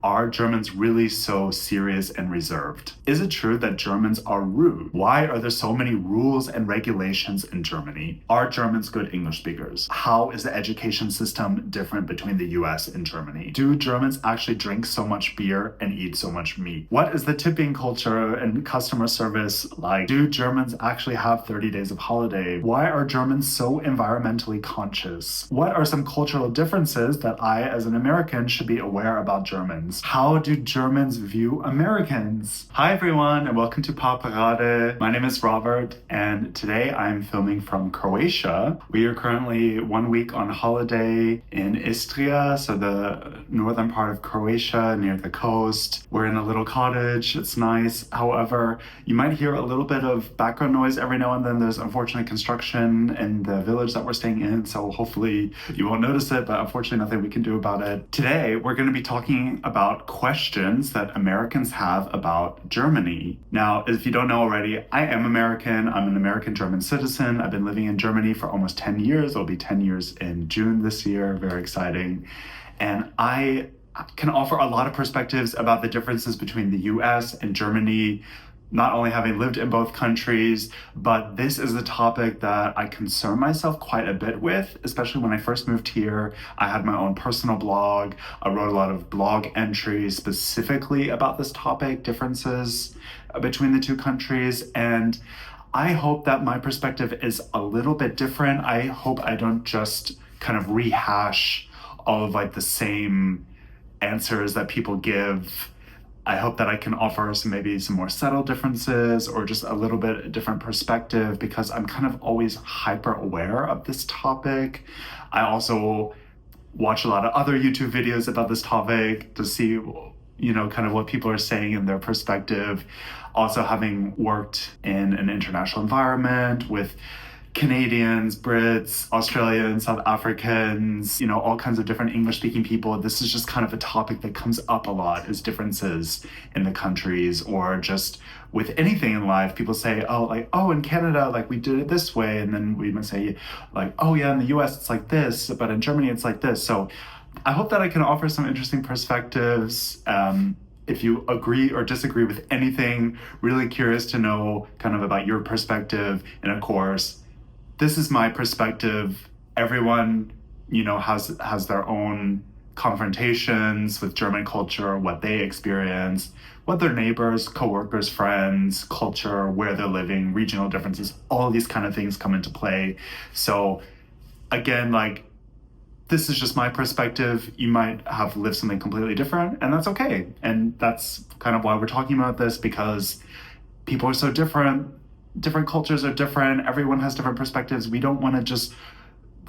Are Germans really so serious and reserved? Is it true that Germans are rude? Why are there so many rules and regulations in Germany? Are Germans good English speakers? How is the education system different between the US and Germany? Do Germans actually drink so much beer and eat so much meat? What is the tipping culture and customer service like? Do Germans actually have 30 days of holiday? Why are Germans so environmentally conscious? What are some cultural differences that I, as an American, should be aware about Germans? How do Germans view Americans? Hi everyone and welcome to Pop Parade. My name is Robert and today I'm filming from Croatia. We are currently 1 week on holiday in Istria, so the northern part of Croatia near the coast. We're in a little cottage, it's nice. However, you might hear a little bit of background noise every now and then. There's unfortunately construction in the village that we're staying in, so hopefully you won't notice it, but unfortunately nothing we can do about it. Today we're going to be talking about questions that Americans have about Germany. Now, if you don't know already, I am American. I'm an American German citizen. I've been living in Germany for almost 10 years. It'll be 10 years in June this year. Very exciting. And I can offer a lot of perspectives about the differences between the US and Germany, not only having lived in both countries, but this is a topic that I concern myself quite a bit with, especially when I first moved here. I had my own personal blog. I wrote a lot of blog entries specifically about this topic, differences between the two countries. And I hope that my perspective is a little bit different. I hope I don't just kind of rehash all of like the same answers that people give. I hope that I can offer maybe some more subtle differences or just a little bit different perspective, because I'm kind of always hyper aware of this topic. I also watch a lot of other YouTube videos about this topic to see, kind of what people are saying in their perspective. Also, having worked in an international environment with Canadians, Brits, Australians, South Africans, all kinds of different English-speaking people. This is just kind of a topic that comes up a lot, is differences in the countries, or just with anything in life. People say, in Canada, we did it this way. And then we might say, oh yeah, in the US, it's like this, but in Germany, it's like this. So I hope that I can offer some interesting perspectives. If you agree or disagree with anything, really curious to know kind of about your perspective. And of course, this is my perspective. Everyone, has their own confrontations with German culture, what they experience, what their neighbors, coworkers, friends, culture, where they're living, regional differences, all these kind of things come into play. So again, this is just my perspective. You might have lived something completely different, and that's okay. And that's kind of why we're talking about this, because people are so different. Different cultures are different. Everyone has different perspectives. We don't want to just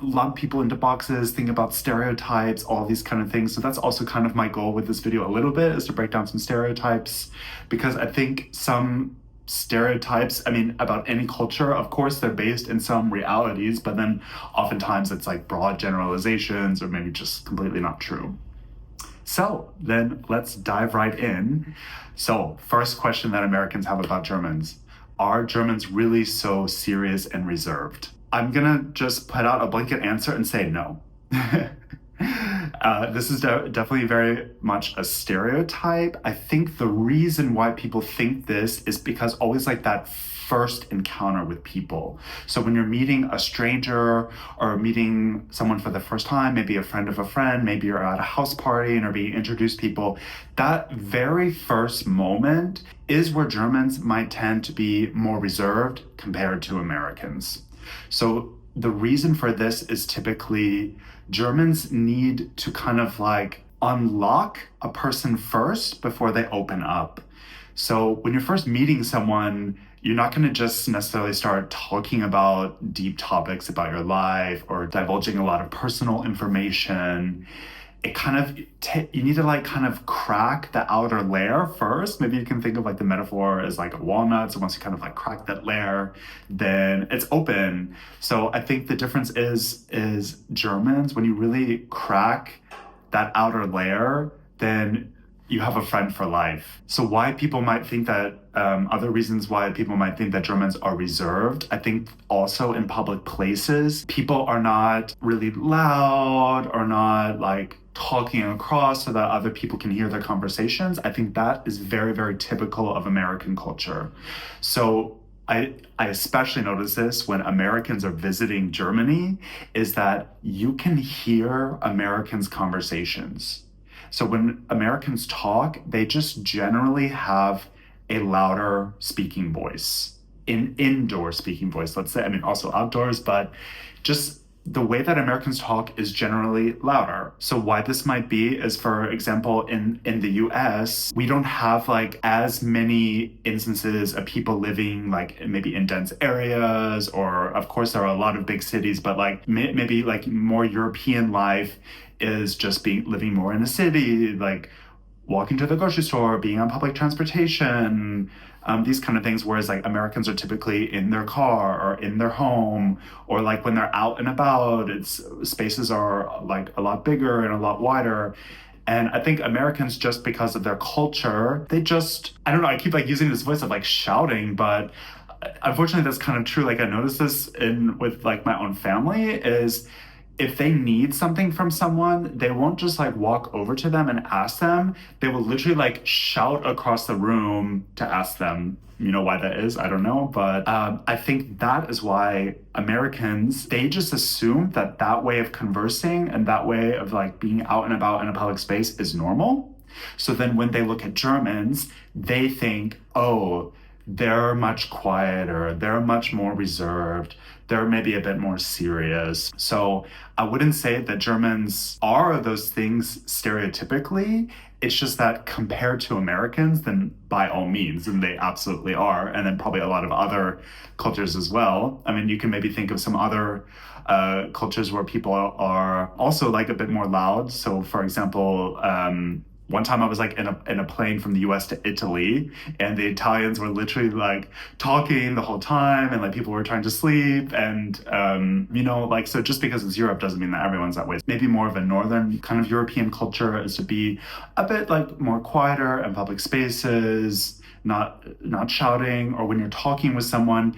lump people into boxes, think about stereotypes, all these kind of things. So that's also kind of my goal with this video a little bit, is to break down some stereotypes, because I think some stereotypes, about any culture, of course, they're based in some realities, but then oftentimes it's like broad generalizations or maybe just completely not true. So then let's dive right in. So first question that Americans have about Germans: are Germans really so serious and reserved? I'm gonna just put out a blanket answer and say no. This is definitely very much a stereotype. I think the reason why people think this is because always that first encounter with people. So when you're meeting a stranger or meeting someone for the first time, maybe a friend of a friend, maybe you're at a house party and are being introduced to people, that very first moment is where Germans might tend to be more reserved compared to Americans. So the reason for this is typically Germans need to kind of unlock a person first before they open up. So when you're first meeting someone, you're not going to just necessarily start talking about deep topics about your life or divulging a lot of personal information. It kind of, you need to kind of crack the outer layer first. Maybe you can think of the metaphor as a walnut. So once you kind of crack that layer, then it's open. So I think the difference is Germans, when you really crack that outer layer, then you have a friend for life. So why people might think that, other reasons why people might think that Germans are reserved, I think also in public places, people are not really loud or not like talking across so that other people can hear their conversations. I think that is very, very typical of American culture. So I especially notice this when Americans are visiting Germany, is that you can hear Americans' conversations. So when Americans talk, they just generally have a louder speaking voice, in indoor speaking voice, let's say. I mean, also outdoors, but just the way that Americans talk is generally louder. So why this might be is, for example, in the US, we don't have like as many instances of people living like maybe in dense areas, or of course there are a lot of big cities, but like maybe like more European life is just living more in a city, like walking to the grocery store, being on public transportation, these kind of things. Whereas like Americans are typically in their car or in their home, or like when they're out and about, it's spaces are like a lot bigger and a lot wider. And I think Americans, just because of their culture, they just, I don't know, I keep like using this voice of like shouting, but unfortunately that's kind of true. Like I noticed this with like my own family, is if they need something from someone, they won't just like walk over to them and ask them. They will literally like shout across the room to ask them. You know why that is? I don't know. But I think that is why Americans, they just assume that that way of conversing and that way of like being out and about in a public space is normal. So then when they look at Germans, they think, oh, they're much quieter, they're much more reserved, they're maybe a bit more serious. So I wouldn't say that Germans are those things stereotypically. It's just that compared to Americans, then by all means, and they absolutely are, and then probably a lot of other cultures as well. I mean, you can maybe think of some other cultures where people are also like a bit more loud. So for example, one time I was like in a plane from the US to Italy, and the Italians were literally like talking the whole time, and like people were trying to sleep, and you know, like, so just because it's Europe doesn't mean that everyone's that way. Maybe more of a northern kind of European culture is to be a bit like more quieter in public spaces, not shouting, or when you're talking with someone,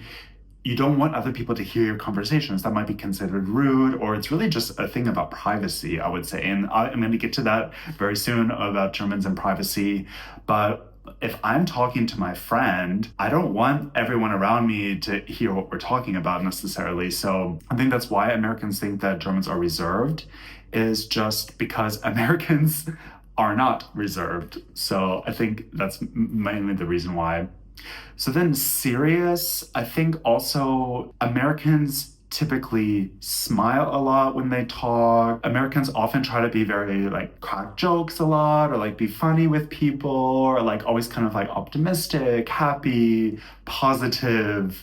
you don't want other people to hear your conversations. That might be considered rude, or it's really just a thing about privacy, I would say. And I'm going to get to that very soon about Germans and privacy. But if I'm talking to my friend, I don't want everyone around me to hear what we're talking about necessarily. So I think that's why Americans think that Germans are reserved, is just because Americans are not reserved. So I think that's mainly the reason why. So then serious, I think also Americans typically smile a lot when they talk. Americans often try to be very like crack jokes a lot, or like be funny with people, or like always kind of like optimistic, happy, positive.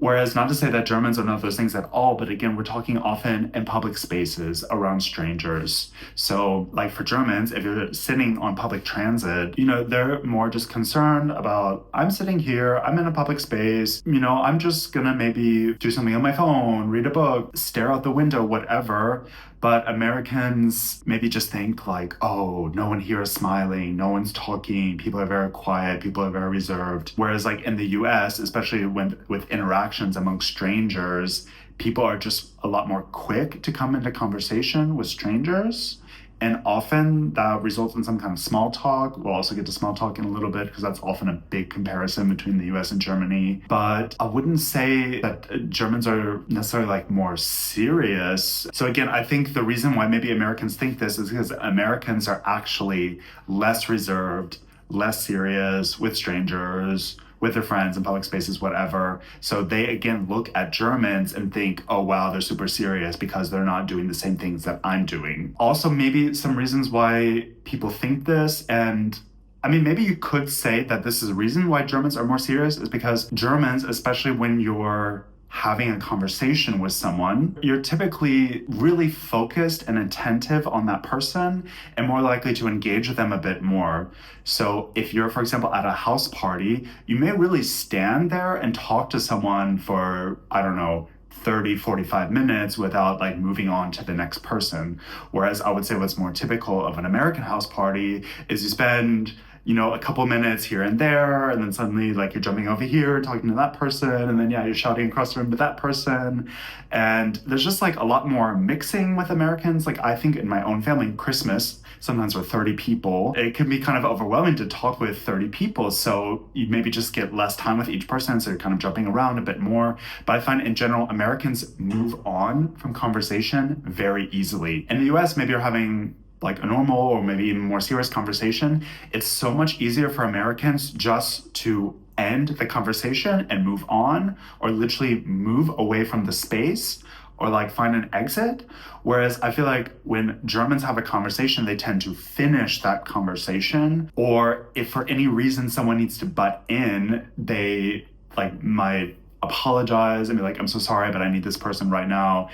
Whereas, not to say that Germans are none of those things at all, but again, we're talking often in public spaces around strangers. So like for Germans, if you're sitting on public transit, you know, they're more just concerned about, I'm sitting here, I'm in a public space, you know, I'm just gonna maybe do something on my phone, read a book, stare out the window, whatever. But Americans maybe just think like, oh, no one here is smiling, no one's talking, people are very quiet, people are very reserved. Whereas like in the US, especially with interactions among strangers, people are just a lot more quick to come into conversation with strangers. And often that results in some kind of small talk. We'll also get to small talk in a little bit, because that's often a big comparison between the US and Germany. But I wouldn't say that Germans are necessarily like more serious. So again, I think the reason why maybe Americans think this is because Americans are actually less reserved, less serious with strangers, with their friends in public spaces, whatever. So they again look at Germans and think, oh wow, they're super serious because they're not doing the same things that I'm doing. Also, maybe some reasons why people think this, and I mean, maybe you could say that this is a reason why Germans are more serious, is because Germans, especially when you're having a conversation with someone, you're typically really focused and attentive on that person and more likely to engage with them a bit more. So if you're, for example, at a house party, you may really stand there and talk to someone for, I don't know, 30, 45 minutes without like moving on to the next person. Whereas I would say what's more typical of an American house party is you spend, a couple minutes here and there, and then suddenly like you're jumping over here, talking to that person, and then you're shouting across the room to that person. And there's just like a lot more mixing with Americans. Like I think in my own family, Christmas, sometimes with 30 people, it can be kind of overwhelming to talk with 30 people. So you maybe just get less time with each person. So you're kind of jumping around a bit more. But I find in general, Americans move on from conversation very easily. In the US, maybe you're having like a normal or maybe even more serious conversation. It's so much easier for Americans just to end the conversation and move on, or literally move away from the space, or like find an exit. Whereas I feel like when Germans have a conversation, they tend to finish that conversation. Or if for any reason someone needs to butt in, they like might apologize and be like, I'm so sorry, but I need this person right now.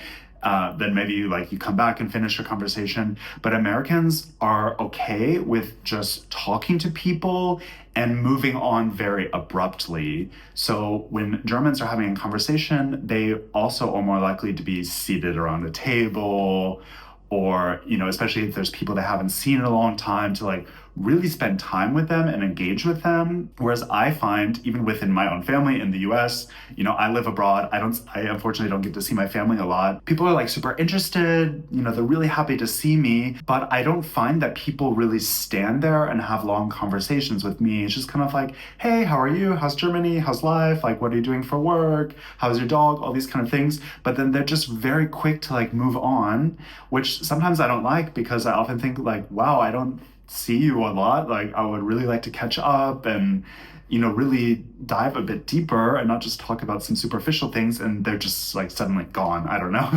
Then maybe you come back and finish a conversation. But Americans are okay with just talking to people and moving on very abruptly. So when Germans are having a conversation, they also are more likely to be seated around a table, or, especially if there's people they haven't seen in a long time, to like really spend time with them and engage with them. Whereas I find even within my own family in the US, I live abroad. I unfortunately don't get to see my family a lot. People are like super interested, they're really happy to see me, but I don't find that people really stand there and have long conversations with me. It's just kind of like, hey, how are you? How's Germany? How's life? Like, what are you doing for work? How's your dog? All these kind of things. But then they're just very quick to like move on, which sometimes I don't like, because I often think like, wow, I don't see you a lot. Like I would really like to catch up and, really dive a bit deeper and not just talk about some superficial things, and they're just like suddenly gone. I don't know.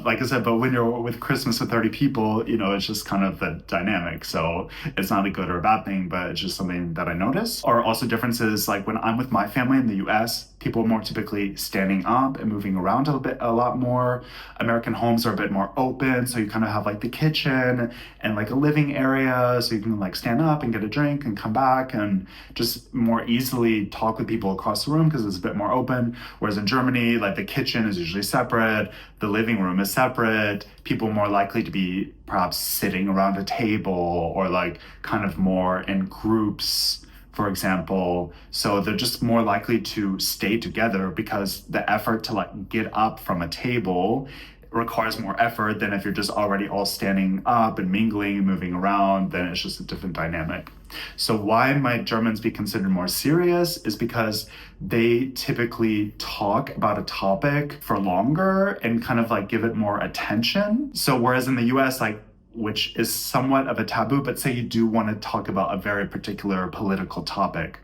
Like I said, but when you're with Christmas with 30 people, it's just kind of the dynamic. So it's not a good or a bad thing, but it's just something that I notice. Or also differences, like when I'm with my family in the US, people are more typically standing up and moving around a lot more. American homes are a bit more open, so you kind of have like the kitchen and like a living area, so you can like stand up and get a drink and come back and just more easily talk with people across the room because it's a bit more open. Whereas in Germany, like the kitchen is usually separate, the living room is separate, people are more likely to be perhaps sitting around a table or like kind of more in groups, for example. So they're just more likely to stay together because the effort to like get up from a table requires more effort than if you're just already all standing up and mingling and moving around. Then it's just a different dynamic. So why might Germans be considered more serious is because they typically talk about a topic for longer and kind of like give it more attention. So whereas in the US, like, which is somewhat of a taboo, but say you do want to talk about a very particular political topic,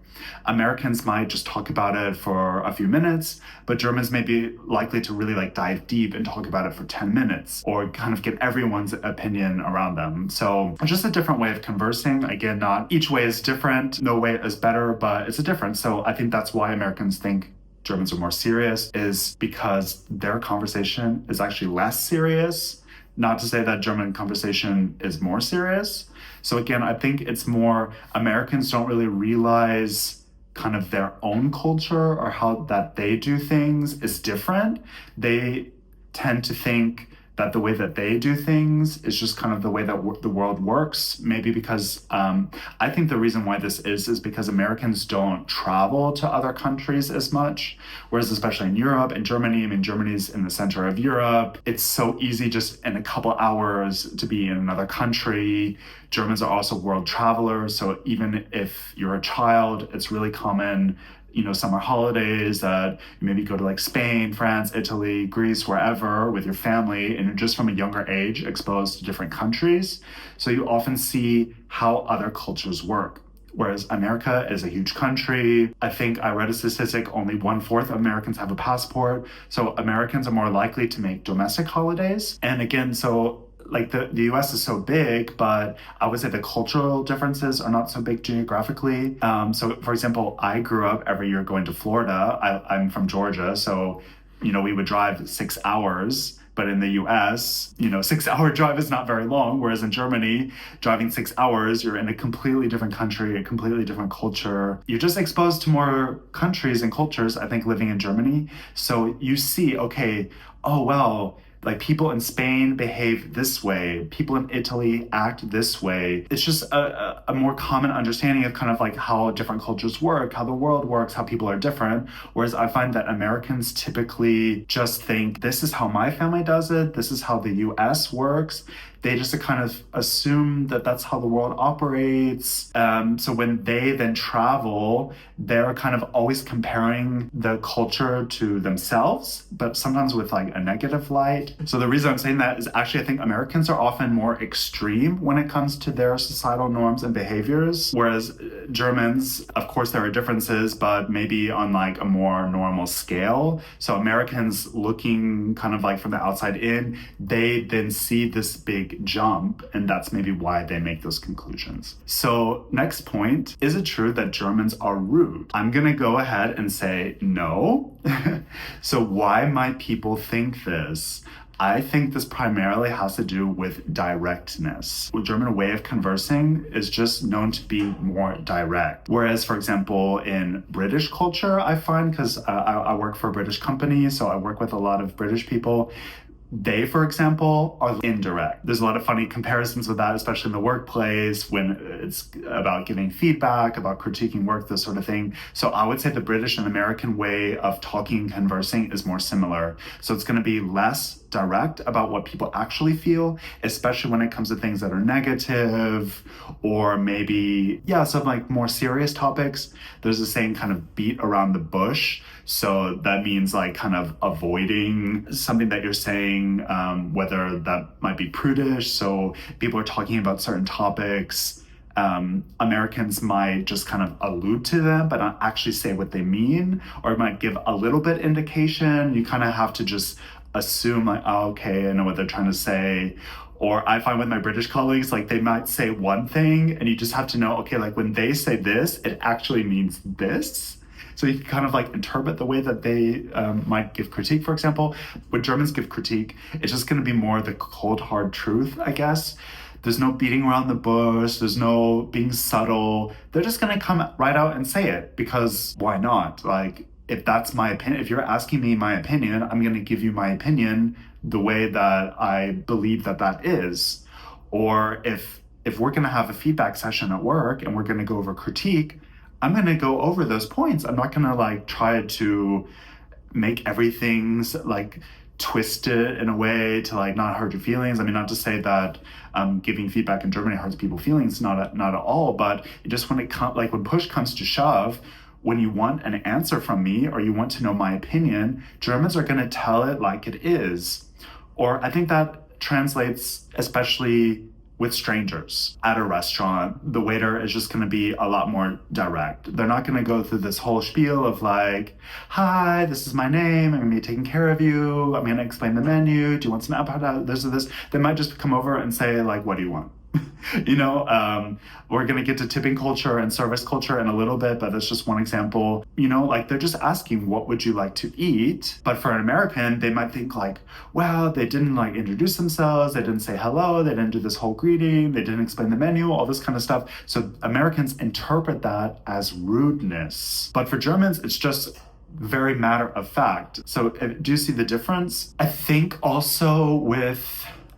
Americans might just talk about it for a few minutes, but Germans may be likely to really like dive deep and talk about it for 10 minutes or kind of get everyone's opinion around them. So just a different way of conversing. Again, not each way is different. No way is better, but it's a difference. So I think that's why Americans think Germans are more serious, is because their conversation is actually less serious. Not to say that German conversation is more serious. So again, I think it's more Americans don't really realize kind of their own culture or how that they do things is different. They tend to think that the way that they do things is just kind of the way that the world works. Maybe because I think the reason why this is because Americans don't travel to other countries as much, whereas especially in Europe and Germany, I mean, Germany's in the center of Europe. It's so easy just in a couple hours to be in another country. Germans are also world travelers. So even if you're a child, it's really common, summer holidays that you maybe go to like Spain, France, Italy, Greece, wherever with your family, and you're just from a younger age exposed to different countries. So you often see how other cultures work. Whereas America is a huge country. I think I read a statistic, only 1/4 of Americans have a passport. So Americans are more likely to make domestic holidays. And again, so like the US is so big, but I would say the cultural differences are not so big geographically. So for example, I grew up every year going to Florida. I'm from Georgia. So, we would drive 6 hours But in the US, 6-hour drive is not very long. Whereas in Germany, driving 6 hours, you're in a completely different country, a completely different culture. You're just exposed to more countries and cultures, I think, living in Germany. So you see, okay, oh, well, like people in Spain behave this way, people in Italy act this way. It's just a more common understanding of kind of like how different cultures work, how the world works, how people are different. Whereas I find that Americans typically just think, this is how my family does it, this is how the US works. They just kind of assume that that's how the world operates. So when they then travel, they're kind of always comparing the culture to themselves, but sometimes with like a negative light. So the reason I'm saying that is actually I think Americans are often more extreme when it comes to their societal norms and behaviors, whereas Germans, of course there are differences, but maybe on like a more normal scale. So Americans looking kind of like from the outside in, they then see this big jump, and that's maybe why they make those conclusions. So next point, is it true that Germans are rude? I'm gonna go ahead and say no. So why might people think this? I think this primarily has to do with directness. The German way of conversing is just known to be more direct. Whereas, for example, in British culture, I find, because I work for a British company, so I work with a lot of British people, they, for example, are indirect. There's a lot of funny comparisons with that, especially in the workplace when it's about giving feedback, about critiquing work, this sort of thing. So I would say the British and American way of talking and conversing is more similar. So it's going to be less direct about what people actually feel, especially when it comes to things that are negative or maybe, some like more serious topics. There's a saying, kind of beat around the bush. So that means like kind of avoiding something that you're saying, whether that might be prudish. So people are talking about certain topics. Americans might just kind of allude to them, but not actually say what they mean, or it might give a little bit indication. You kind of have to just assume like, oh, okay, I know what they're trying to say. Or I find with my British colleagues, like they might say one thing and you just have to know, okay, like when they say this, it actually means this. So you can kind of like interpret the way that they might give critique, for example. When Germans give critique, it's just going to be more the cold, hard truth, I guess. There's no beating around the bush. There's no being subtle. They're just going to come right out and say it, because why not? Like, if that's my opinion, if you're asking me my opinion, I'm going to give you my opinion the way that I believe that that is. Or if we're going to have a feedback session at work and we're going to go over critique, I'm going to go over those points. I'm not going to like try to make everything like twisted in a way to like not hurt your feelings. I mean, not to say that giving feedback in Germany hurts people's feelings, not at all, but just when when push comes to shove, when you want an answer from me or you want to know my opinion, Germans are going to tell it like it is. Or I think that translates especially with strangers at a restaurant. The waiter is just going to be a lot more direct. They're not going to go through this whole spiel of like, hi, this is my name, I'm going to be taking care of you, I'm going to explain the menu, do you want some appetizers, this or this? They might just come over and say like, what do you want? We're going to get to tipping culture and service culture in a little bit, but that's just one example. Like they're just asking, what would you like to eat? But for an American, they might think like, well, they didn't like introduce themselves, they didn't say hello, they didn't do this whole greeting, they didn't explain the menu, all this kind of stuff. So Americans interpret that as rudeness. But for Germans, it's just very matter of fact. So do you see the difference? I think also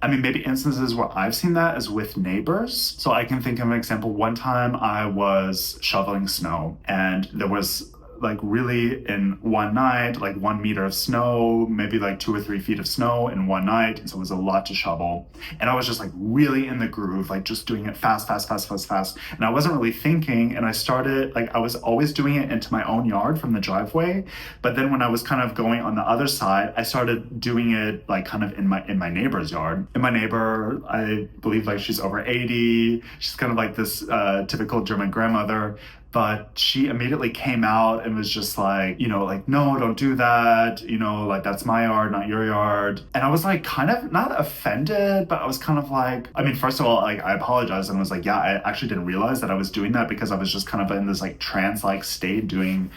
maybe instances where I've seen that is with neighbors. So I can think of an example. One time I was shoveling snow and there was like really in one night, like 1 meter of snow, maybe like 2 or 3 feet of snow in one night. And so it was a lot to shovel. And I was just like really in the groove, like just doing it fast. And I wasn't really thinking. And I started, like I was always doing it into my own yard from the driveway. But then when I was kind of going on the other side, I started doing it like kind of in my neighbor's yard. And my neighbor, I believe like she's over 80. She's kind of like this typical German grandmother. But she immediately came out and was just like, like, no, don't do that. Like, that's my yard, not your yard. And I was like, kind of not offended, but I was kind of like, first of all, like, I apologized and was like, yeah, I actually didn't realize that I was doing that because I was just kind of in this like trance-like state doing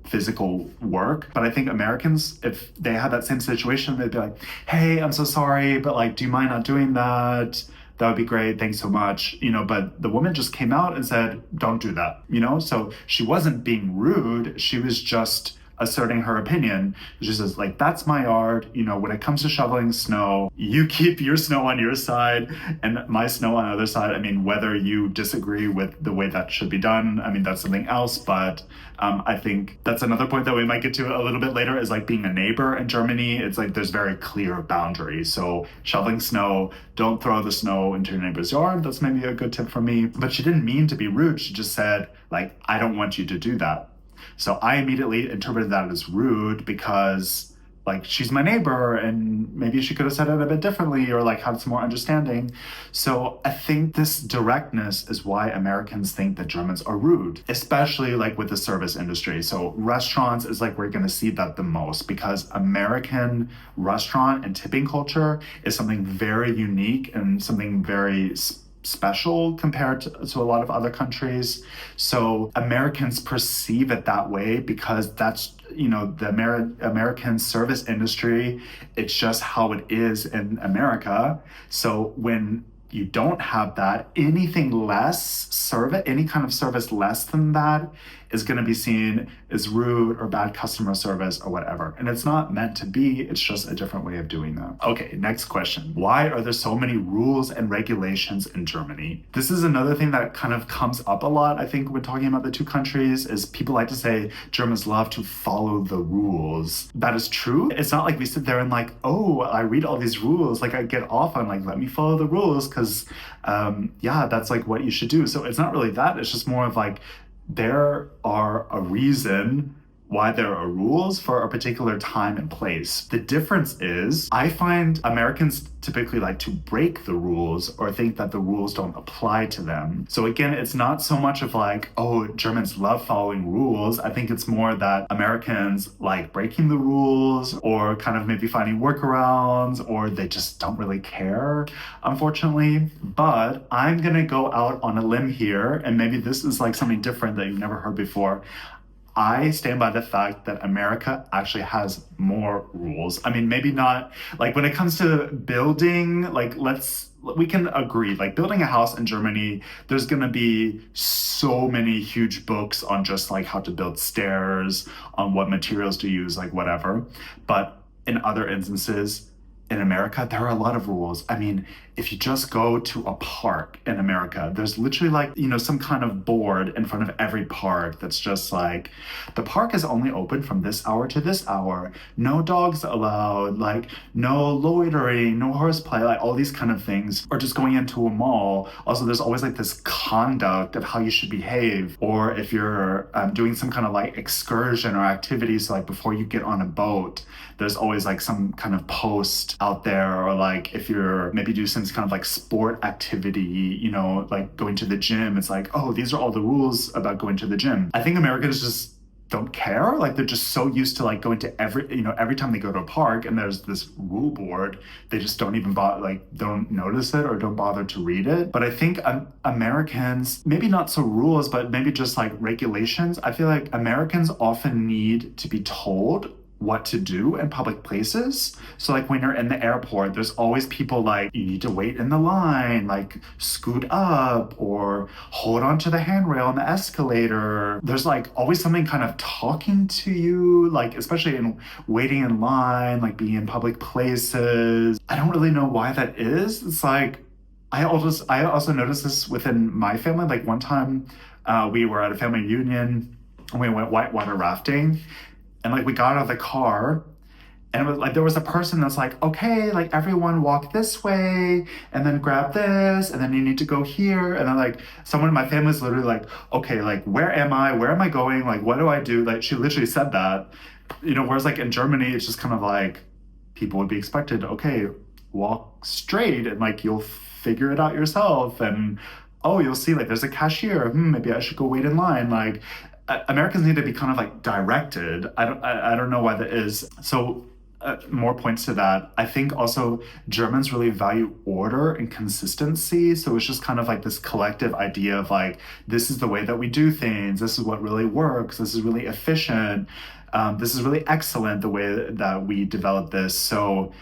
physical work. But I think Americans, if they had that same situation, they'd be like, hey, I'm so sorry, but like, do you mind not doing that? That would be great. Thanks so much. But the woman just came out and said, don't do that, So she wasn't being rude. She was just asserting her opinion. She says, like, that's my yard. When it comes to shoveling snow, you keep your snow on your side and my snow on the other side. I mean, whether you disagree with the way that should be done, I mean, that's something else. But I think that's another point that we might get to a little bit later is like being a neighbor in Germany. It's like there's very clear boundaries. So shoveling snow, don't throw the snow into your neighbor's yard. That's maybe a good tip for me. But she didn't mean to be rude. She just said, like, I don't want you to do that. So I immediately interpreted that as rude because, like, she's my neighbor and maybe she could have said it a bit differently or like had some more understanding. So I think this directness is why Americans think that Germans are rude, especially like with the service industry. So restaurants is like we're going to see that the most because American restaurant and tipping culture is something very unique and something very special compared to a lot of other countries. So Americans perceive it that way because that's, the American service industry, it's just how it is in America. So when you don't have that, anything less service, any kind of service less than that is going to be seen as rude or bad customer service or whatever. And it's not meant to be, it's just a different way of doing that. Okay, next question. Why are there so many rules and regulations in Germany? This is another thing that kind of comes up a lot, I think, when talking about the two countries, is people like to say Germans love to follow the rules. That is true. It's not like we sit there and like, oh, I read all these rules, like I get off on like, let me follow the rules because that's like what you should do. So it's not really that, it's just more of like, there are a reason why there are rules for a particular time and place. The difference is, I find Americans typically like to break the rules or think that the rules don't apply to them. So again, it's not so much of like, oh, Germans love following rules. I think it's more that Americans like breaking the rules or kind of maybe finding workarounds, or they just don't really care, unfortunately. But I'm gonna go out on a limb here, and maybe this is like something different that you've never heard before. I stand by the fact that America actually has more rules. I mean, maybe not, like when it comes to building, like we can agree, like building a house in Germany, there's gonna be so many huge books on just like how to build stairs, on what materials to use, like whatever. But in other instances, in America, there are a lot of rules. I mean, if you just go to a park in America, there's literally like, some kind of board in front of every park that's just like, the park is only open from this hour to this hour. No dogs allowed, like no loitering, no horseplay, like all these kind of things. Or just going into a mall. Also, there's always like this conduct of how you should behave. Or if you're doing some kind of like excursion or activity, so like before you get on a boat, there's always like some kind of post out there. Or like if you're maybe do some kind of like sport activity, like going to the gym, it's like, oh, these are all the rules about going to the gym. I think Americans just don't care. Like they're just so used to like going to every time they go to a park and there's this rule board, they just don't even don't notice it or don't bother to read it. But I think Americans, maybe not so rules, but maybe just like regulations. I feel like Americans often need to be told what to do in public places. So like when you're in the airport, there's always people like, you need to wait in the line, like scoot up or hold on to the handrail on the escalator. There's like always something kind of talking to you, like especially in waiting in line, like being in public places. I don't really know why that is. It's like, I also noticed this within my family. Like one time we were at a family reunion and we went whitewater rafting. And like we got out of the car and it was like there was a person that's like, okay, like everyone walk this way and then grab this and then you need to go here. And then like someone in my family is literally like, okay, like where am I? Where am I going? Like what do I do? Like she literally said that. Whereas like in Germany, it's just kind of like people would be expected, okay, walk straight and like you'll figure it out yourself. And oh, you'll see like there's a cashier. Maybe I should go wait in line. Like Americans need to be kind of like directed. I don't know why that is. So more points to that. I think also Germans really value order and consistency. So it's just kind of like this collective idea of like, this is the way that we do things. This is what really works. This is really efficient. This is really excellent the way that we develop this. So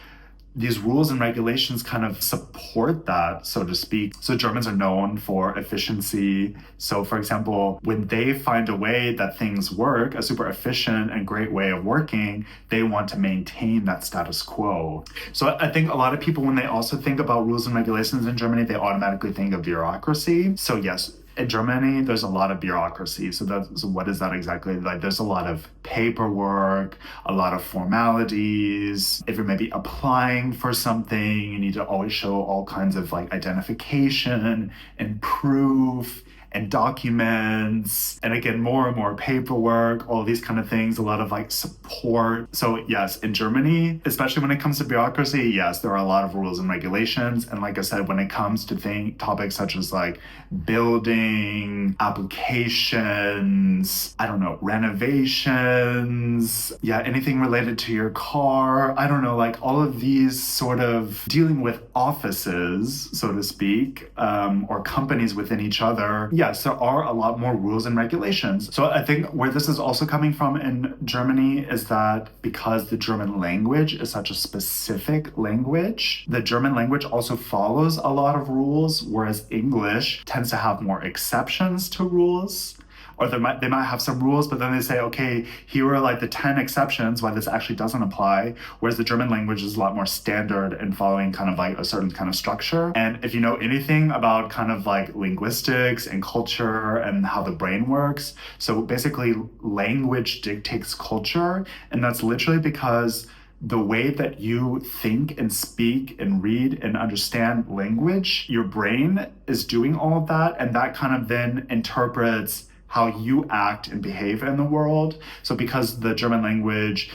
these rules and regulations kind of support that, so to speak. So Germans are known for efficiency. So for example, when they find a way that things work, a super efficient and great way of working, they want to maintain that status quo. So I think a lot of people, when they also think about rules and regulations in Germany, they automatically think of bureaucracy. So yes, in Germany, there's a lot of bureaucracy. So what is that exactly? Like, there's a lot of paperwork, a lot of formalities. If you're maybe applying for something, you need to always show all kinds of like identification and proof and documents, and again, more and more paperwork, all these kind of things, a lot of like support. So yes, in Germany, especially when it comes to bureaucracy, yes, there are a lot of rules and regulations. And like I said, when it comes to topics such as like building, applications, I don't know, renovations, yeah, anything related to your car, I don't know, like all of these sort of dealing with offices, so to speak, or companies within each other, yes, there are a lot more rules and regulations. So I think where this is also coming from in Germany is that because the German language is such a specific language, the German language also follows a lot of rules, whereas English tends to have more exceptions to rules. Or they might have some rules, but then they say, okay, here are like the 10 exceptions why this actually doesn't apply. Whereas the German language is a lot more standard in following kind of like a certain kind of structure. And if you know anything about kind of like linguistics and culture and how the brain works, so basically language dictates culture. And that's literally because the way that you think and speak and read and understand language, your brain is doing all of that. And that kind of then interprets how you act and behave in the world. So because the German language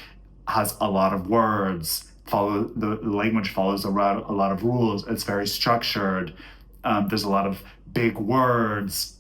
has a lot of words, the language follows a lot of rules, it's very structured, there's a lot of big words,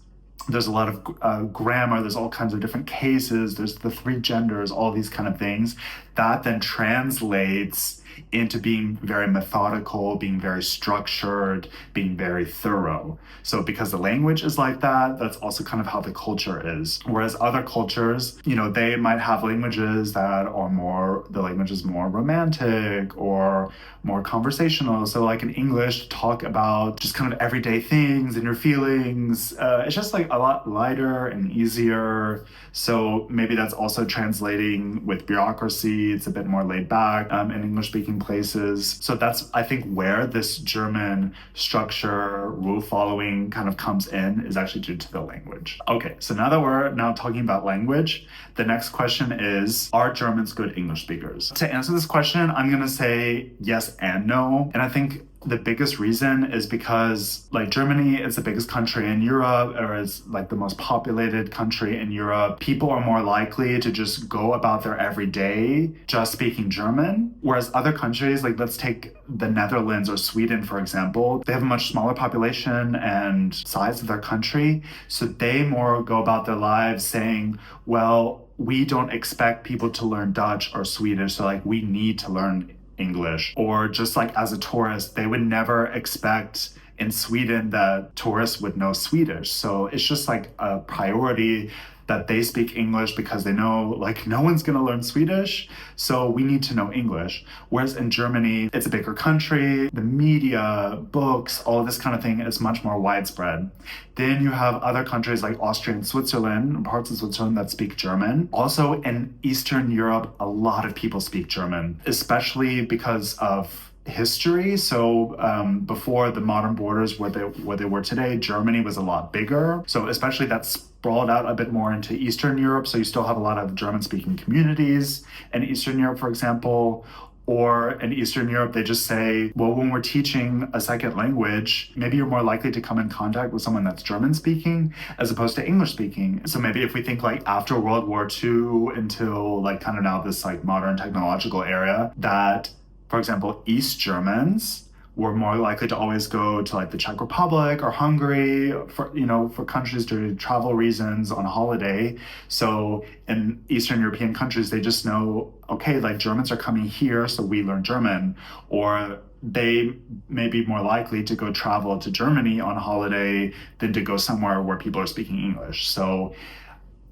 there's a lot of grammar, there's all kinds of different cases, there's the 3 genders, all these kind of things. That then translates into being very methodical, being very structured, being very thorough. So because the language is like that, that's also kind of how the culture is. Whereas other cultures, you know, they might have languages that are the language is more romantic or more conversational. So like in English, talk about just kind of everyday things and your feelings. It's just like a lot lighter and easier. So maybe that's also translating with bureaucracy. It's a bit more laid back in English-speaking places. So that's, I think, where this German structure, rule following kind of comes in, is actually due to the language. Okay, so now that we're talking about language, the next question is, are Germans good English speakers? To answer this question, I'm going to say yes and no. And I think the biggest reason is because like Germany is the biggest country in Europe, or is like the most populated country in Europe. People are more likely to just go about their everyday just speaking German. Whereas other countries, like let's take the Netherlands or Sweden, for example, they have a much smaller population and size of their country. So they more go about their lives saying, well, we don't expect people to learn Dutch or Swedish. So like we need to learn English. Or just like as a tourist, they would never expect in Sweden that tourists would know Swedish. So it's just like a priority that they speak English because they know like no one's gonna learn Swedish, so we need to know English. Whereas in Germany, it's a bigger country, the media, books, all of this kind of thing is much more widespread. Then you have other countries like Austria and Switzerland, parts of Switzerland that speak German. Also in Eastern Europe, a lot of people speak German, especially because of history. So before the modern borders where they were today, Germany was a lot bigger. So especially that's sprawled out a bit more into Eastern Europe. So you still have a lot of German-speaking communities in Eastern Europe, for example. Or in Eastern Europe, they just say, well, when we're teaching a second language, maybe you're more likely to come in contact with someone that's German speaking as opposed to English speaking. So maybe if we think like after World War II until like kind of now this like modern technological era, that, for example, East Germans we're more likely to always go to like the Czech Republic or Hungary for, for countries due to travel reasons on holiday. So in Eastern European countries, they just know, okay, like Germans are coming here, so we learn German. Or they may be more likely to go travel to Germany on holiday than to go somewhere where people are speaking English. So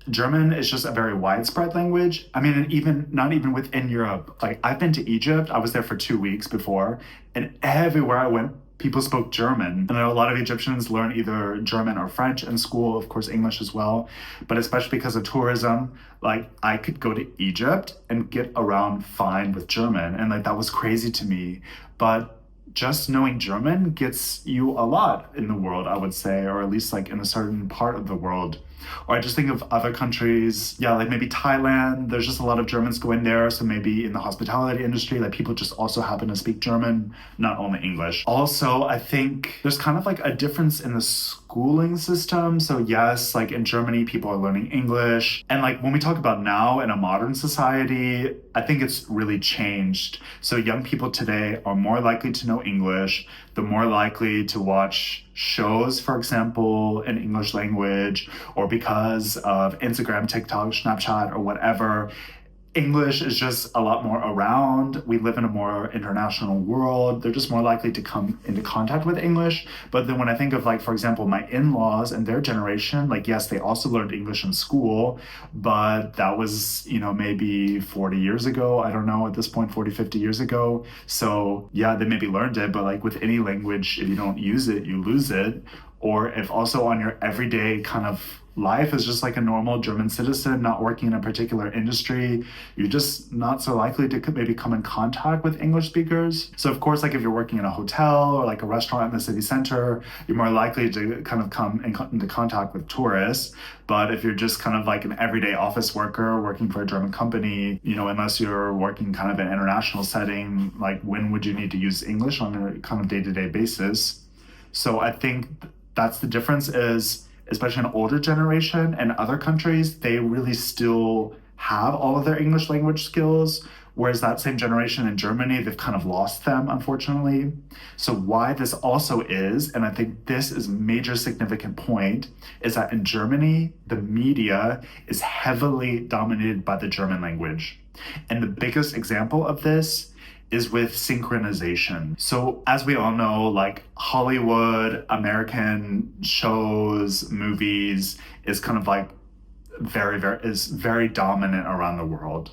German is just a very widespread language. I mean, and even not even within Europe. Like I've been to Egypt. I was there for 2 weeks before, and everywhere I went, people spoke German. And I know a lot of Egyptians learn either German or French in school, of course, English as well. But especially because of tourism, like I could go to Egypt and get around fine with German. And like that was crazy to me. But just knowing German gets you a lot in the world, I would say, or at least like in a certain part of the world. Or I just think of other countries, yeah, like maybe Thailand, there's just a lot of Germans going there. So maybe in the hospitality industry, like people just also happen to speak German, not only English. Also, I think there's kind of like a difference in the schooling system. So yes, like in Germany, people are learning English. And like when we talk about now in a modern society, I think it's really changed. So young people today are more likely to know English. They're more likely to watch shows, for example, in English language, or because of Instagram, TikTok, Snapchat, or whatever. English is just a lot more around. We live in a more international world. They're just more likely to come into contact with English. But then when I think of like, for example, my in-laws and their generation, like, yes, they also learned English in school, but that was, maybe 40 years ago. I don't know at this point, 40, 50 years ago. So yeah, they maybe learned it, but like with any language, if you don't use it, you lose it. Or if also on your everyday kind of life as just like a normal German citizen, not working in a particular industry, you're just not so likely to maybe come in contact with English speakers. So of course, like if you're working in a hotel or like a restaurant in the city center, you're more likely to kind of come into contact with tourists. But if you're just kind of like an everyday office worker working for a German company, unless you're working kind of in an international setting, like when would you need to use English on a kind of day-to-day basis? So I think that's the difference is, especially an older generation and other countries, they really still have all of their English language skills, whereas that same generation in Germany, they've kind of lost them, unfortunately. So why this also is, and I think this is a major significant point, is that in Germany, the media is heavily dominated by the German language. And the biggest example of this is with synchronization. So as we all know, like Hollywood, American shows, movies is kind of like very dominant around the world.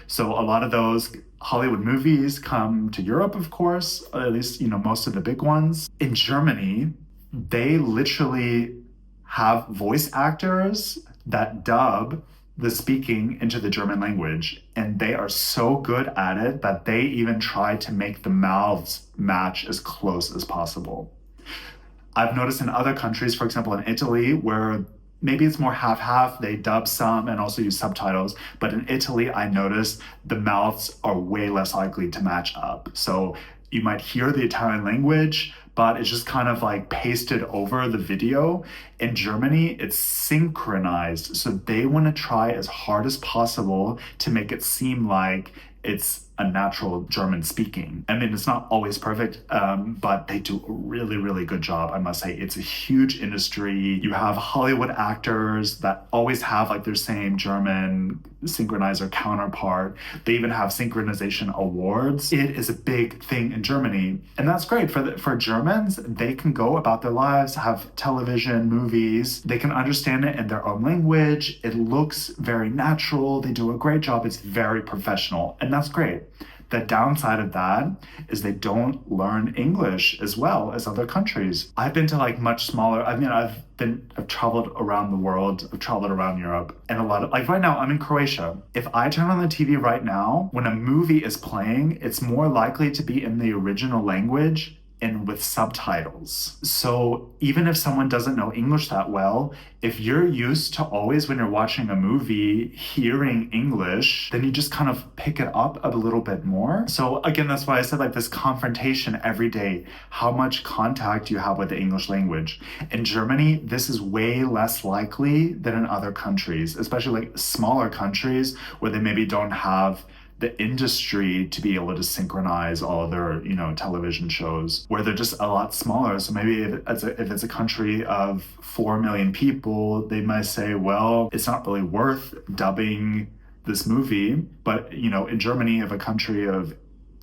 So a lot of those Hollywood movies come to Europe, of course, at least, most of the big ones. In Germany, they literally have voice actors that dub the speaking into the German language. And they are so good at it that they even try to make the mouths match as close as possible. I've noticed in other countries, for example, in Italy, where maybe it's more half-half, they dub some and also use subtitles. But in Italy, I noticed the mouths are way less likely to match up. So you might hear the Italian language, but it's just kind of like pasted over the video. In Germany, it's synchronized. So they want to try as hard as possible to make it seem like it's a natural German speaking. I mean, it's not always perfect, but they do a really, really good job, I must say. It's a huge industry. You have Hollywood actors that always have like their same German synchronizer counterpart. They even have synchronization awards. It is a big thing in Germany. And that's great for Germans. They can go about their lives, have television, movies. They can understand it in their own language. It looks very natural. They do a great job. It's very professional. And that's great. The downside of that is they don't learn English as well as other countries. I've been to like much smaller, I've traveled around the world, I've traveled around Europe, and a lot of, like right now, I'm in Croatia. If I turn on the TV right now, when a movie is playing, it's more likely to be in the original language and with subtitles. So even if someone doesn't know English that well, if you're used to always when you're watching a movie hearing English, then you just kind of pick it up a little bit more. So again, that's why I said like this confrontation every day, how much contact you have with the English language. In Germany, this is way less likely than in other countries, especially like smaller countries where they maybe don't have the industry to be able to synchronize all their, television shows where they're just a lot smaller. So maybe if it's a country of 4 million people, they might say, well, it's not really worth dubbing this movie. But, in Germany, of a country of,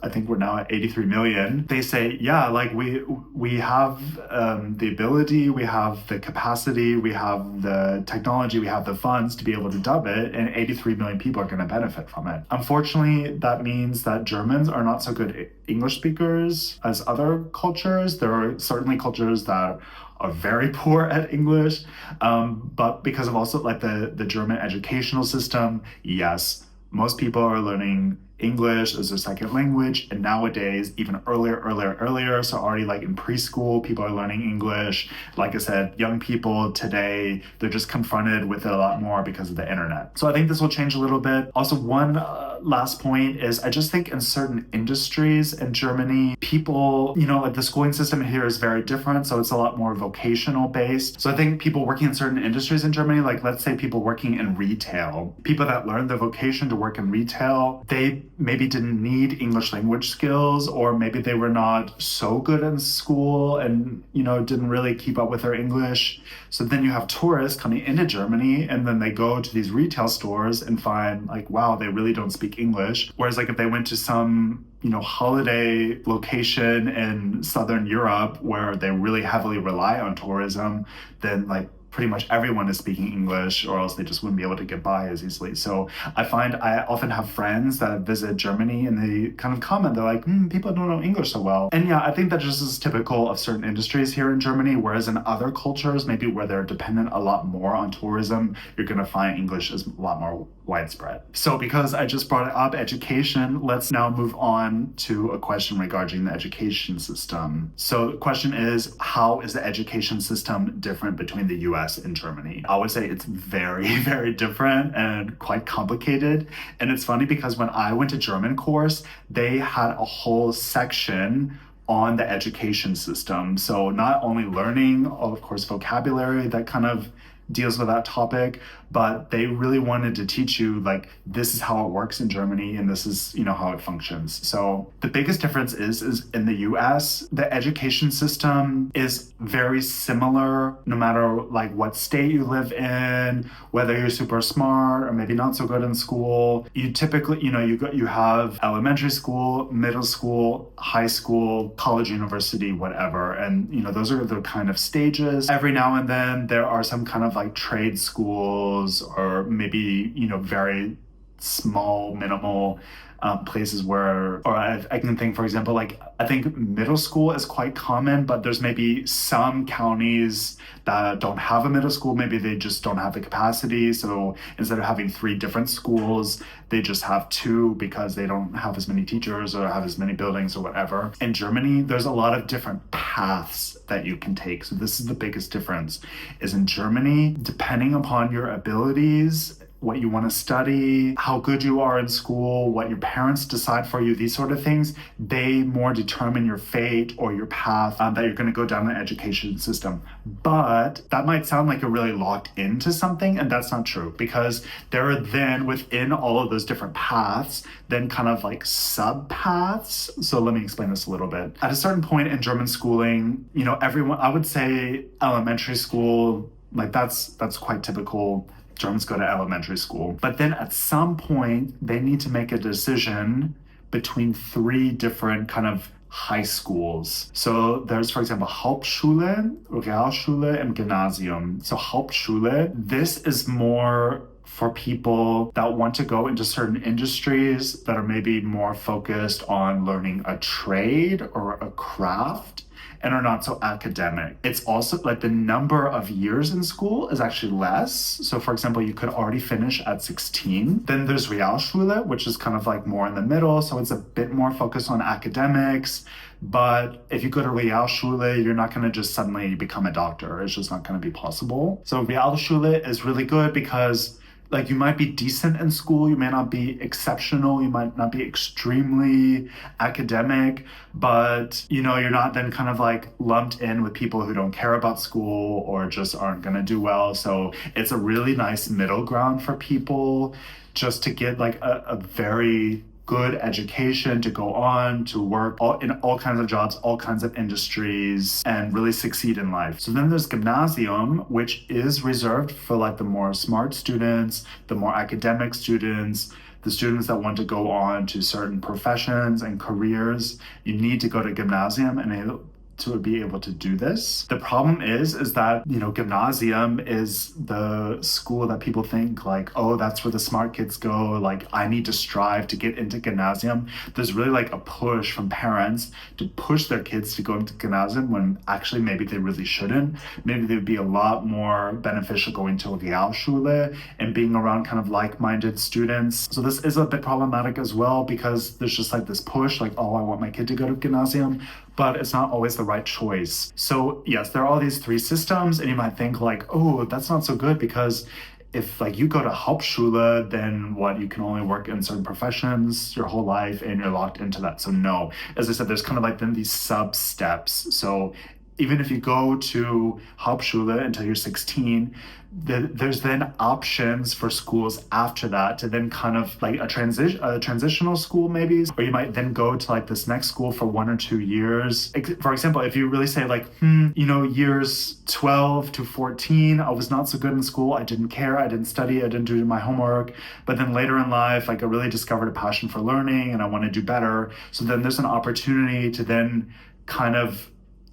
I think we're now at 83 million. They say, yeah, like we have the ability, we have the capacity, we have the technology, we have the funds to be able to dub it, and 83 million people are going to benefit from it. Unfortunately, that means that Germans are not so good English speakers as other cultures. There are certainly cultures that are very poor at English, but because of also like the German educational system, yes, most people are learning English as their second language, and nowadays even earlier, so already like in preschool people are learning English. Like I said, young people today, they're just confronted with it a lot more because of the internet. So I think this will change a little bit. Also, one last point is I just think in certain industries in Germany, people, like the schooling system here is very different, so it's a lot more vocational based. So I think people working in certain industries in Germany, like let's say people working in retail, people that learned the vocation to work in retail, they maybe didn't need English language skills, or maybe they were not so good in school and, didn't really keep up with their English. So then you have tourists coming into Germany, and then they go to these retail stores and find like, wow, they really don't speak English. Whereas like if they went to some holiday location in Southern Europe where they really heavily rely on tourism, then like pretty much everyone is speaking English, or else they just wouldn't be able to get by as easily. So I find I often have friends that visit Germany and they kind of comment, they're like, people don't know English so well. And yeah, I think that just is typical of certain industries here in Germany, whereas in other cultures, maybe where they're dependent a lot more on tourism, you're going to find English is a lot more widespread. So because I just brought up education, let's now move on to a question regarding the education system. So the question is, how is the education system different between the US and Germany? I would say it's very, very different and quite complicated. And it's funny because when I went to German course, they had a whole section on the education system. So not only learning, of course, vocabulary that kind of deals with that topic, but they really wanted to teach you like this is how it works in Germany and this is how it functions. So the biggest difference is in the US, the education system is very similar no matter like what state you live in, whether you're super smart or maybe not so good in school. You typically you have elementary school, middle school, high school, college, university, whatever, and those are the kind of stages. Every now and then there are some kind of like trade schools, or maybe very small, minimal places where, or I can think, for example, like I think middle school is quite common, but there's maybe some counties that don't have a middle school. Maybe they just don't have the capacity. So instead of having 3 different schools, they just have 2 because they don't have as many teachers or have as many buildings or whatever. In Germany, there's a lot of different paths that you can take. So this is the biggest difference, is in Germany, depending upon your abilities, what you want to study, how good you are in school, what your parents decide for you, these sort of things, they more determine your fate or your path that you're going to go down the education system. But that might sound like you're really locked into something, and that's not true, because there are then within all of those different paths, then kind of like sub-paths. So let me explain this a little bit. At a certain point in German schooling, everyone, I would say elementary school, like that's quite typical. Germans go to elementary school. But then at some point, they need to make a decision between 3 different kind of high schools. So there's, for example, Hauptschule, Realschule, and Gymnasium. So Hauptschule, this is more for people that want to go into certain industries that are maybe more focused on learning a trade or a craft, and are not so academic. It's also like the number of years in school is actually less. So for example, you could already finish at 16. Then there's Realschule, which is kind of like more in the middle. So it's a bit more focused on academics. But if you go to Realschule, you're not going to just suddenly become a doctor. It's just not going to be possible. So Realschule is really good because like you might be decent in school, you may not be exceptional, you might not be extremely academic, but you're not then kind of like lumped in with people who don't care about school or just aren't gonna do well. So it's a really nice middle ground for people just to get like a very good education to go on to work in all kinds of jobs, all kinds of industries, and really succeed in life. So then there's gymnasium, which is reserved for like the more smart students, the more academic students, the students that want to go on to certain professions and careers. You need to go to gymnasium and to be able to do this. The problem is that, gymnasium is the school that people think like, oh, that's where the smart kids go. Like, I need to strive to get into gymnasium. There's really like a push from parents to push their kids to go into gymnasium when actually maybe they really shouldn't. Maybe they'd be a lot more beneficial going to a Realschule and being around kind of like-minded students. So this is a bit problematic as well because there's just like this push, like, oh, I want my kid to go to gymnasium, but it's not always the right choice. So yes, there are all these three systems, and you might think like, oh, that's not so good because if like you go to Hauptschule, then what, you can only work in certain professions your whole life and you're locked into that. So no, as I said, there's kind of like then these sub steps. So even if you go to Hauptschule until you're 16, there's then options for schools after that to then kind of like a transitional school maybe, or you might then go to like this next school for 1 or 2 years. For example, if you really say like, years 12 to 14, I was not so good in school. I didn't care. I didn't study. I didn't do my homework. But then later in life, like I really discovered a passion for learning and I want to do better. So then there's an opportunity to then kind of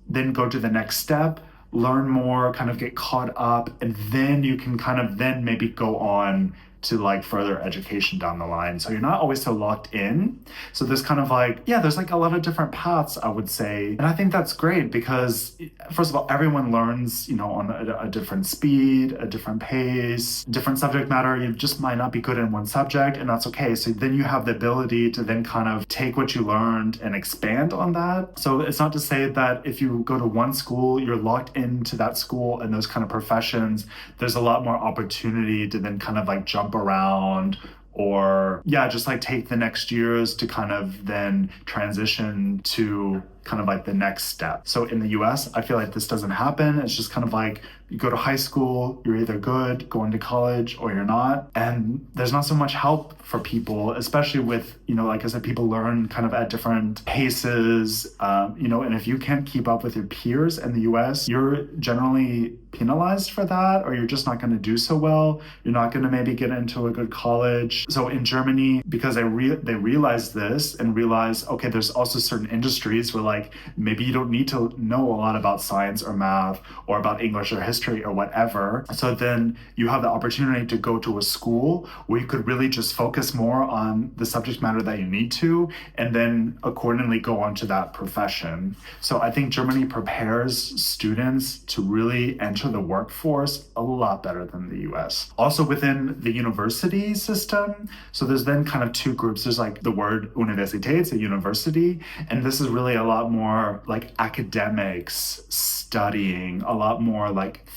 then go to the next step, learn more, kind of get caught up, and then you can kind of then maybe go on to like further education down the line. So you're not always so locked in. So there's kind of like, there's like a lot of different paths, I would say. And I think that's great because first of all, everyone learns, on a different speed, a different pace, different subject matter. You just might not be good in one subject, and that's okay. So then you have the ability to then kind of take what you learned and expand on that. So it's not to say that if you go to one school, you're locked into that school and those kind of professions. There's a lot more opportunity to then kind of like jump around or just like take the next years to kind of then transition to kind of like the next step. So in the US, I feel like this doesn't happen. It's just kind of like you go to high school, you're either good going to college or you're not. And there's not so much help for people, especially with, like I said, people learn kind of at different paces, and if you can't keep up with your peers in the US, you're generally penalized for that, or you're just not going to do so well. You're not going to maybe get into a good college. So in Germany, because they realized this and realized, okay, there's also certain industries where like maybe you don't need to know a lot about science or math or about English or history or whatever. So then you have the opportunity to go to a school where you could really just focus more on the subject matter that you need to, and then accordingly go on to that profession. So I think Germany prepares students to really enter the workforce a lot better than the US. Also within the university system, so there's then kind of two groups. There's like the word Universität, a university, and this is really a lot more like academics, studying, a lot more like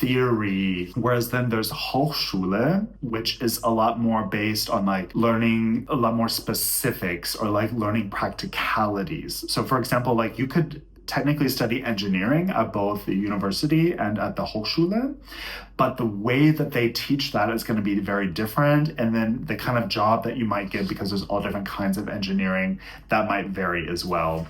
theory, whereas then there's Hochschule, which is a lot more based on like learning a lot more specifics or like learning practicalities. So for example, like you could technically study engineering at both the university and at the Hochschule, but the way that they teach that is going to be very different, and then the kind of job that you might get, because there's all different kinds of engineering, that might vary as well.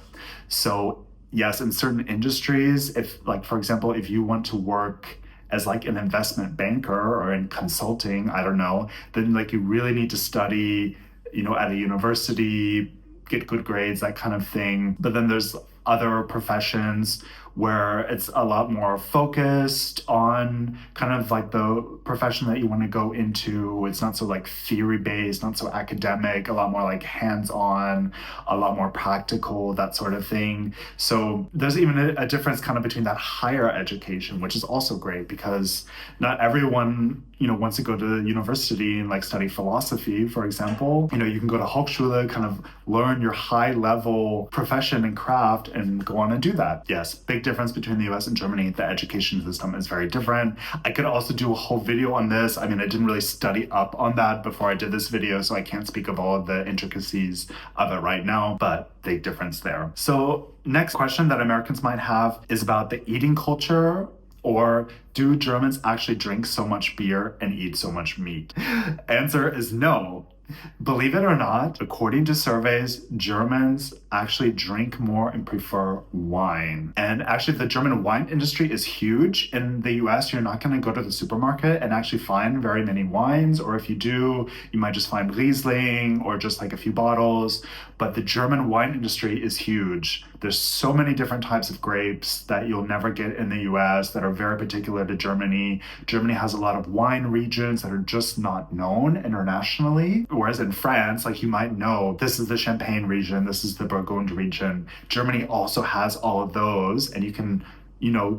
So yes, in certain industries, if like for example, if you want to work as like an investment banker or in consulting, I don't know, then like you really need to study, at a university, get good grades, that kind of thing. But then there's other professions where it's a lot more focused on kind of like the profession that you want to go into. It's not so like theory based, not so academic, a lot more like hands-on, a lot more practical, that sort of thing. So there's even a difference kind of between that higher education, which is also great because not everyone, wants to go to university and like study philosophy, for example. You can go to Hochschule, kind of learn your high level profession and craft and go on and do that. Yes, big difference between the US and Germany. The education system is very different. I could also do a whole video on this. I mean, I didn't really study up on that before I did this video, so I can't speak of all of the intricacies of it right now, but big difference there. So next question that Americans might have is about the eating culture. Or do Germans actually drink so much beer and eat so much meat? Answer is no. Believe it or not, according to surveys, Germans actually drink more and prefer wine. And actually, the German wine industry is huge. In the US, you're not going to go to the supermarket and actually find very many wines. Or if you do, you might just find Riesling or just like a few bottles. But the German wine industry is huge. There's so many different types of grapes that you'll never get in the US that are very particular to Germany. Germany has a lot of wine regions that are just not known internationally. Whereas in France, like you might know, this is the Champagne region, this is the Burgundy region. Germany also has all of those, and you can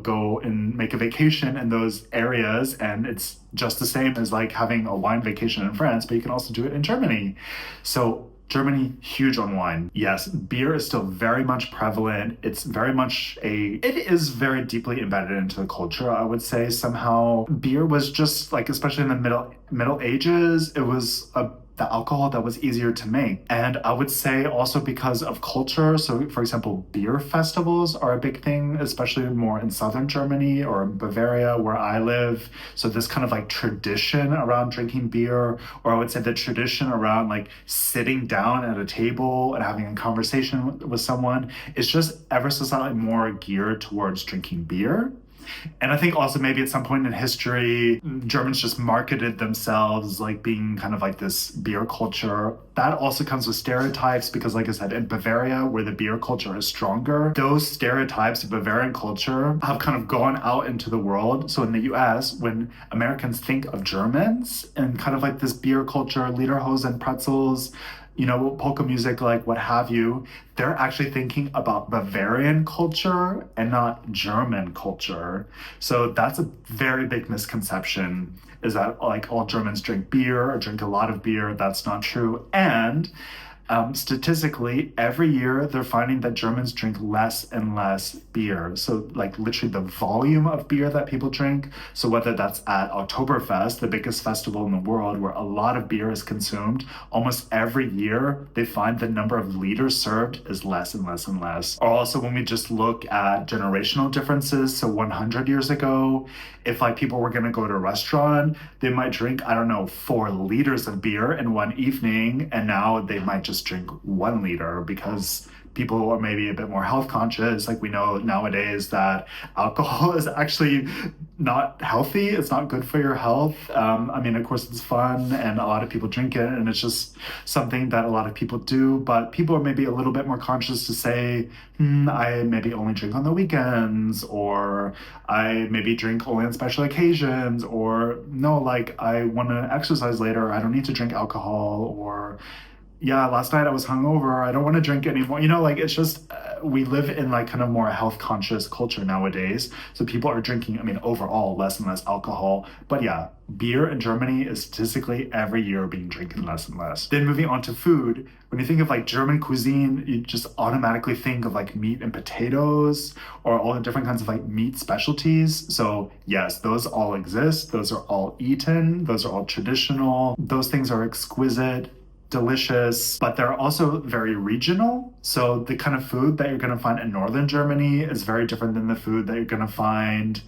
go and make a vacation in those areas, and it's just the same as like having a wine vacation in France, but you can also do it in Germany. So Germany, huge on wine. Yes, beer is still very much prevalent. It is very deeply embedded into the culture, I would say. Somehow beer was just like, especially in the Middle Ages, it was the alcohol that was easier to make. And I would say also because of culture. So for example, beer festivals are a big thing, especially more in southern Germany or Bavaria where I live. So this kind of like tradition around drinking beer, or I would say the tradition around like sitting down at a table and having a conversation with someone is just ever so slightly more geared towards drinking beer. And I think also maybe at some point in history, Germans just marketed themselves like being kind of like this beer culture. That also comes with stereotypes because, like I said, in Bavaria, where the beer culture is stronger, those stereotypes of Bavarian culture have kind of gone out into the world. So in the US, when Americans think of Germans and kind of like this beer culture, lederhosen, pretzels, polka music, like what have you, they're actually thinking about Bavarian culture and not German culture. So that's a very big misconception, is that like all Germans drink beer or drink a lot of beer. That's not true. And statistically, every year they're finding that Germans drink less and less beer. So like literally the volume of beer that people drink. So whether that's at Oktoberfest, the biggest festival in the world where a lot of beer is consumed, almost every year they find the number of liters served is less and less and less. Or also when we just look at generational differences, so 100 years ago, if like people were going to go to a restaurant, they might drink, I don't know, 4 liters of beer in one evening, and now they might just drink 1 liter because people are maybe a bit more health conscious. Like we know nowadays that alcohol is actually not healthy. It's not good for your health. I mean, of course, it's fun and a lot of people drink it and it's just something that a lot of people do. But people are maybe a little bit more conscious to say, I maybe only drink on the weekends, or I maybe drink only on special occasions, or no, like I want to exercise later. I don't need to drink alcohol, or yeah, last night I was hungover. I don't want to drink anymore. Like it's just, we live in like kind of more health conscious culture nowadays. So people are drinking, I mean, overall less and less alcohol. But yeah, beer in Germany is statistically every year being drinking less and less. Then moving on to food, when you think of like German cuisine, you just automatically think of like meat and potatoes or all the different kinds of like meat specialties. So yes, those all exist. Those are all eaten. Those are all traditional. Those things are exquisite, delicious, but they're also very regional. So the kind of food that you're going to find in northern Germany is very different than the food that you're going to find,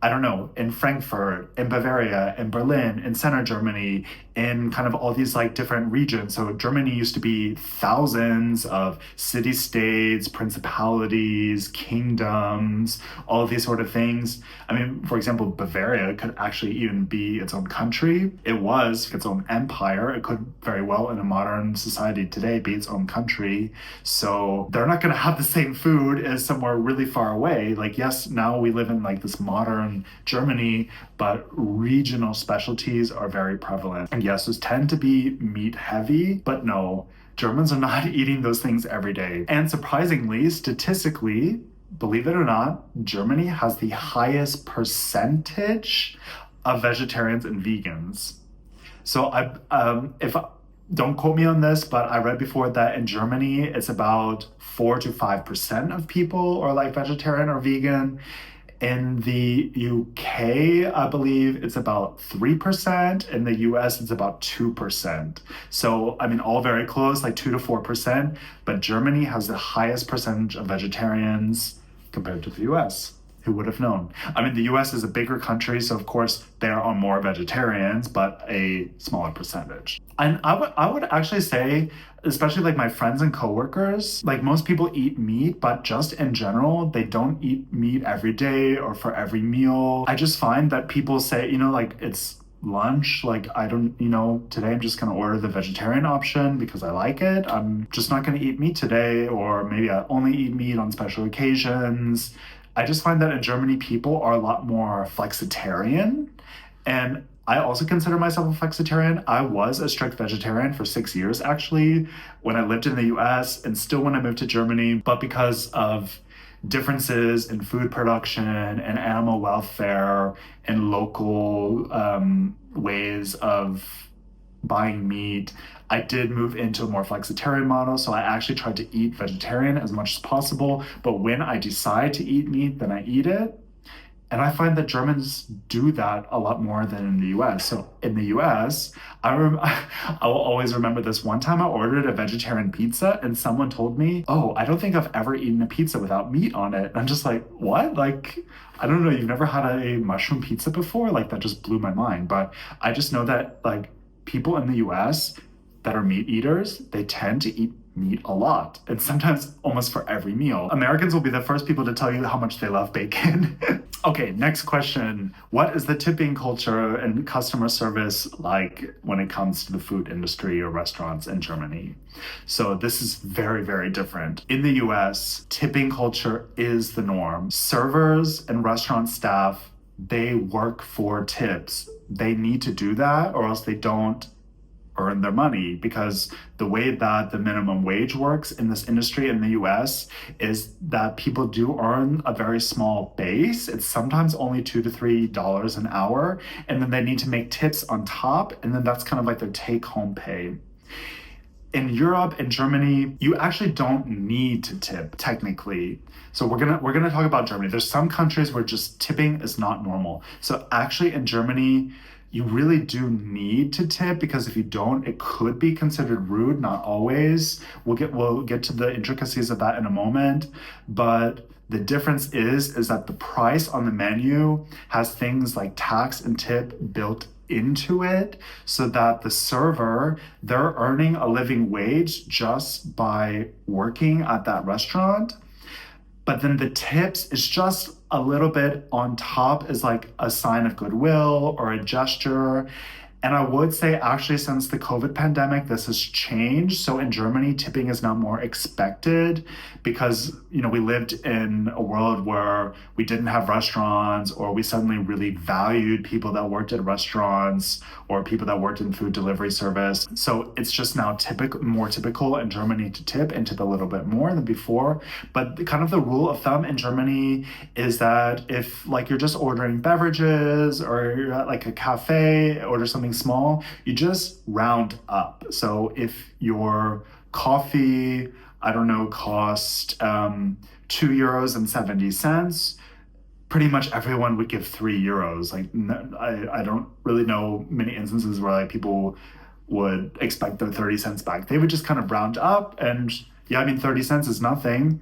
I don't know, in Frankfurt, in Bavaria, in Berlin, in center Germany, in kind of all these like different regions. So Germany used to be thousands of city-states, principalities, kingdoms, all of these sort of things. I mean, for example, Bavaria could actually even be its own country. It was its own empire. It could very well in a modern society today be its own country. So they're not going to have the same food as somewhere really far away. Like, yes, now we live in like this modern Germany, but regional specialties are very prevalent. And yes, those tend to be meat heavy, but no, Germans are not eating those things every day. And surprisingly, statistically, believe it or not, Germany has the highest percentage of vegetarians and vegans. So don't quote me on this, but I read before that in Germany, it's about 4 to 5% of people are like vegetarian or vegan. In the UK, I believe it's about 3%. In the US, it's about 2%. So, I mean, all very close, like 2 to 4%. But Germany has the highest percentage of vegetarians compared to the US. Who would have known? I mean, the US is a bigger country, so of course there are more vegetarians, but a smaller percentage. And I would actually say, especially like my friends and coworkers, like most people eat meat, but just in general, they don't eat meat every day or for every meal. I just find that people say, like it's lunch, like I don't, today I'm just gonna order the vegetarian option because I like it. I'm just not gonna eat meat today, or maybe I only eat meat on special occasions. I just find that in Germany, people are a lot more flexitarian. And I also consider myself a flexitarian. I was a strict vegetarian for 6 years, actually, when I lived in the US and still when I moved to Germany. But because of differences in food production and animal welfare and local ways of buying meat, I did move into a more flexitarian model. So I actually tried to eat vegetarian as much as possible. But when I decide to eat meat, then I eat it. And I find that Germans do that a lot more than in the US. So in the US, I will always remember this one time I ordered a vegetarian pizza and someone told me, "Oh, I don't think I've ever eaten a pizza without meat on it." And I'm just like, "What?" Like, I don't know, you've never had a mushroom pizza before? Like, that just blew my mind. But I just know that, like, people in the US that are meat eaters, they tend to eat meat a lot, and sometimes almost for every meal. Americans will be the first people to tell you how much they love bacon. Okay, next question. What is the tipping culture and customer service like when it comes to the food industry or restaurants in Germany? So this is very, very different. In the US, tipping culture is the norm. Servers and restaurant staff, they work for tips. They need to do that or else they don't earn their money, because the way that the minimum wage works in this industry in the US is that people do earn a very small base. It's sometimes only $2 to $3 an hour, and then they need to make tips on top, and then that's kind of like their take-home pay. In Europe and Germany, you actually don't need to tip technically. So we're gonna talk about Germany. There's some countries where just tipping is not normal. So actually in Germany, you really do need to tip, because if you don't, it could be considered rude. Not always. We'll get to the intricacies of that in a moment. But the difference is that the price on the menu has things like tax and tip built into it, so that the server, they're earning a living wage just by working at that restaurant. But then the tips is just a little bit on top, as like a sign of goodwill or a gesture. And I would say actually since the COVID pandemic, this has changed. So in Germany, tipping is now more expected because, we lived in a world where we didn't have restaurants, or we suddenly really valued people that worked at restaurants or people that worked in food delivery service. So it's just now more typical in Germany to tip, and tip a little bit more than before. But kind of the rule of thumb in Germany is that if like you're just ordering beverages, or you're at like a cafe, order something small, you just round up. So if your coffee, I don't know, cost €2.70, pretty much everyone would give €3. Like, I don't really know many instances where like people would expect their 30 cents back. They would just kind of round up, and yeah, I mean 30 cents is nothing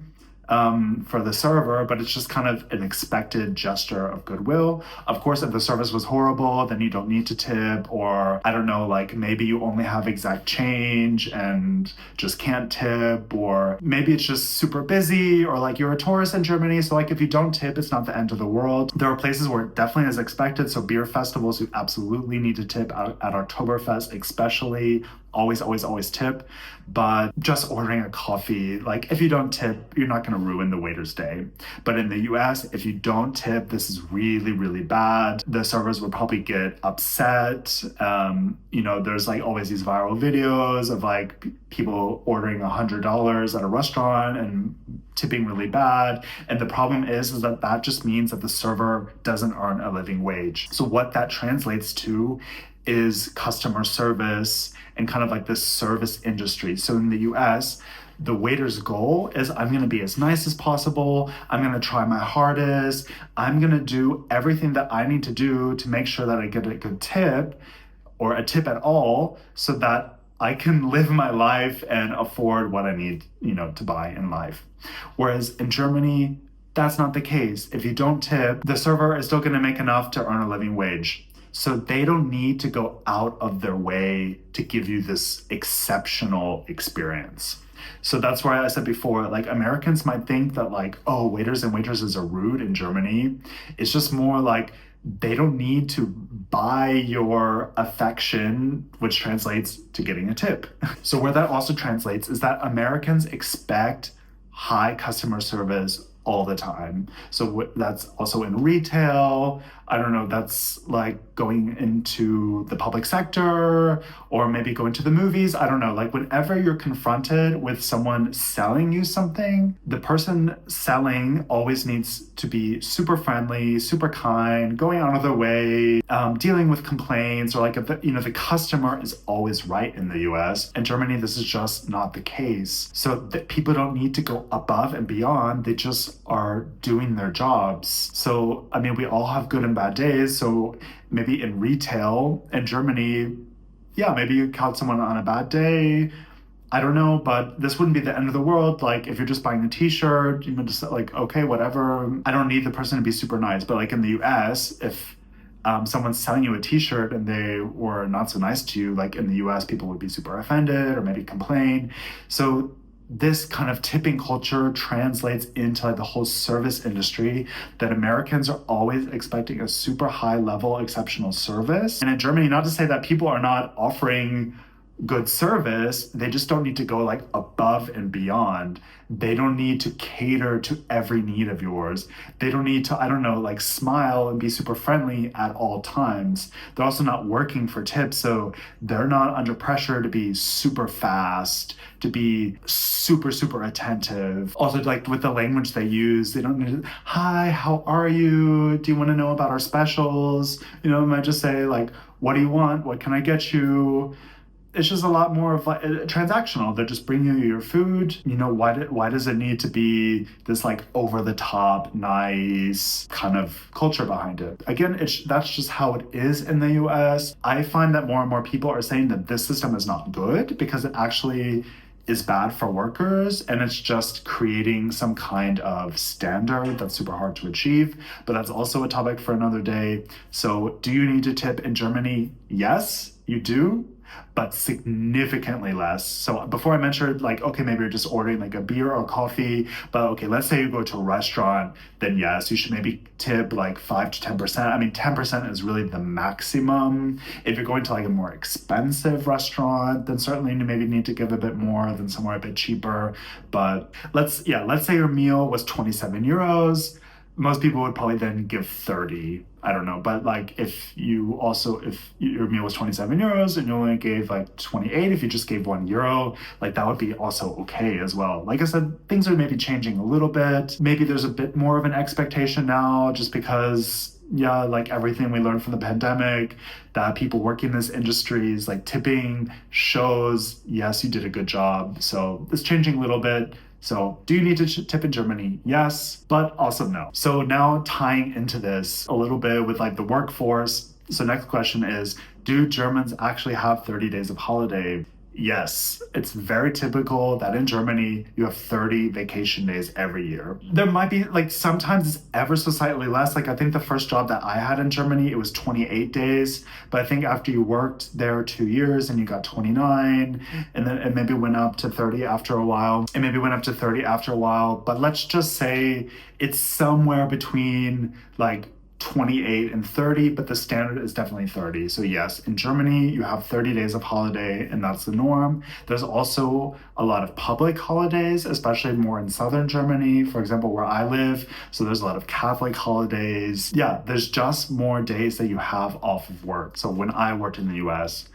for the server, but it's just kind of an expected gesture of goodwill. Of course, if the service was horrible, then you don't need to tip, or I don't know, like maybe you only have exact change and just can't tip, or maybe it's just super busy, or like you're a tourist in Germany, so like if you don't tip, it's not the end of the world. There are places where it definitely is expected, so beer festivals, you absolutely need to tip. At Oktoberfest especially, always tip. But just ordering a coffee, like if you don't tip, you're not going to ruin the waiter's day. But in the US, if you don't tip, this is really, really bad. The servers will probably get upset. There's like always these viral videos of like people ordering $100 at a restaurant and tipping really bad. And the problem is that just means that the server doesn't earn a living wage. So what that translates to is customer service and kind of like this service industry. So in the US, the waiter's goal is, I'm going to be as nice as possible. I'm going to try my hardest. I'm going to do everything that I need to do to make sure that I get a good tip, or a tip at all, so that I can live my life and afford what I need, to buy in life. Whereas in Germany, That's not the case. If you don't tip, the server is still going to make enough to earn a living wage. So they don't need to go out of their way to give you this exceptional experience. So that's why I said before, like Americans might think that like, oh, waiters and waitresses are rude in Germany. It's just more like they don't need to buy your affection, which translates to getting a tip. So where that also translates is that Americans expect high customer service all the time. So that's also in retail. I don't know, that's like going into the public sector or maybe going to the movies. I don't know, like whenever you're confronted with someone selling you something, the person selling always needs to be super friendly, super kind, going out of their way, dealing with complaints, or like if the customer is always right in the US. In Germany, this is just not the case. So that people don't need to go above and beyond. They just are doing their jobs. So, I mean, we all have good and bad days. So maybe in retail in Germany, yeah, maybe you caught someone on a bad day. I don't know, but this wouldn't be the end of the world. Like if you're just buying a t-shirt, just like, okay, whatever. I don't need the person to be super nice. But like in the US, if someone's selling you a t-shirt and they were not so nice to you, like in the US, people would be super offended or maybe complain. So this kind of tipping culture translates into like the whole service industry, that Americans are always expecting a super high level exceptional service. And in Germany, not to say that people are not offering good service, they just don't need to go like above and beyond. They don't need to cater to every need of yours. They don't need to, I don't know, like smile and be super friendly at all times. They're also not working for tips, so they're not under pressure to be super fast, to be super attentive. Also, like with the language they use, they don't need to, hi, how are you? Do you want to know about our specials? It might just say like, what do you want? What can I get you? It's just a lot more of like transactional. They're just bringing you your food. Why does it need to be this like over the top, nice kind of culture behind it? Again, that's just how it is in the US. I find that more and more people are saying that this system is not good because it actually is bad for workers, and it's just creating some kind of standard that's super hard to achieve. But that's also a topic for another day. So do you need to tip in Germany? Yes, you do, but significantly less. So before I mentioned like, okay, maybe you're just ordering like a beer or coffee, but okay, let's say you go to a restaurant, then yes, you should maybe tip like 5 to 10%. I mean, 10% is really the maximum. If you're going to like a more expensive restaurant, then certainly you maybe need to give a bit more than somewhere a bit cheaper. But let's say your meal was 27 euros. Most people would probably then give 30. I don't know. But like if your meal was 27 euros and you only gave like 28, if you just gave €1, like that would be also okay as well. Like I said, things are maybe changing a little bit. Maybe there's a bit more of an expectation now just because like everything we learned from the pandemic, that people working in this industries, like tipping shows, yes, you did a good job. So it's changing a little bit. So do you need to tip in Germany? Yes, but also no. So now tying into this a little bit with like the workforce. So next question is, do Germans actually have 30 days of holiday? Yes, it's very typical that in Germany you have 30 vacation days every year. There might be like sometimes it's ever so slightly less. Like I think the first job that I had in Germany, it was 28 days. But I think after you worked there 2 years and you got 29, and then it maybe went up to 30 after a while. But let's just say it's somewhere between like 28 and 30, but the standard is definitely 30. So yes, in Germany, you have 30 days of holiday, and that's the norm. There's also a lot of public holidays, especially more in southern Germany, for example, where I live. So there's a lot of Catholic holidays. Yeah, there's just more days that you have off of work. So when I worked in the US,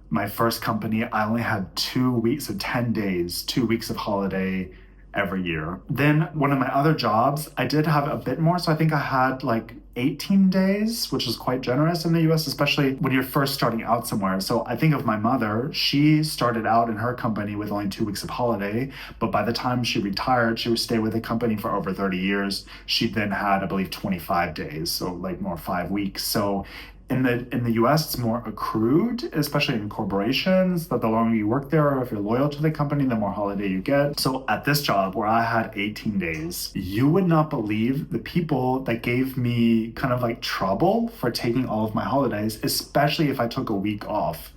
my first company, I only had 2 weeks of 10 days, 2 weeks of holiday every year. Then one of my other jobs, I did have a bit more. So I think I had like 18 days, which is quite generous in the US, especially when you're first starting out somewhere. So I think of my mother, she started out in her company with only 2 weeks of holiday, but by the time she retired, she would stay with the company for over 30 years. She then had, I believe, 25 days, so like more 5 weeks. So In the US, it's more accrued, especially in corporations, that the longer you work there, or if you're loyal to the company, the more holiday you get. So at this job where I had 18 days, you would not believe the people that gave me kind of like trouble for taking all of my holidays, especially if I took a week off.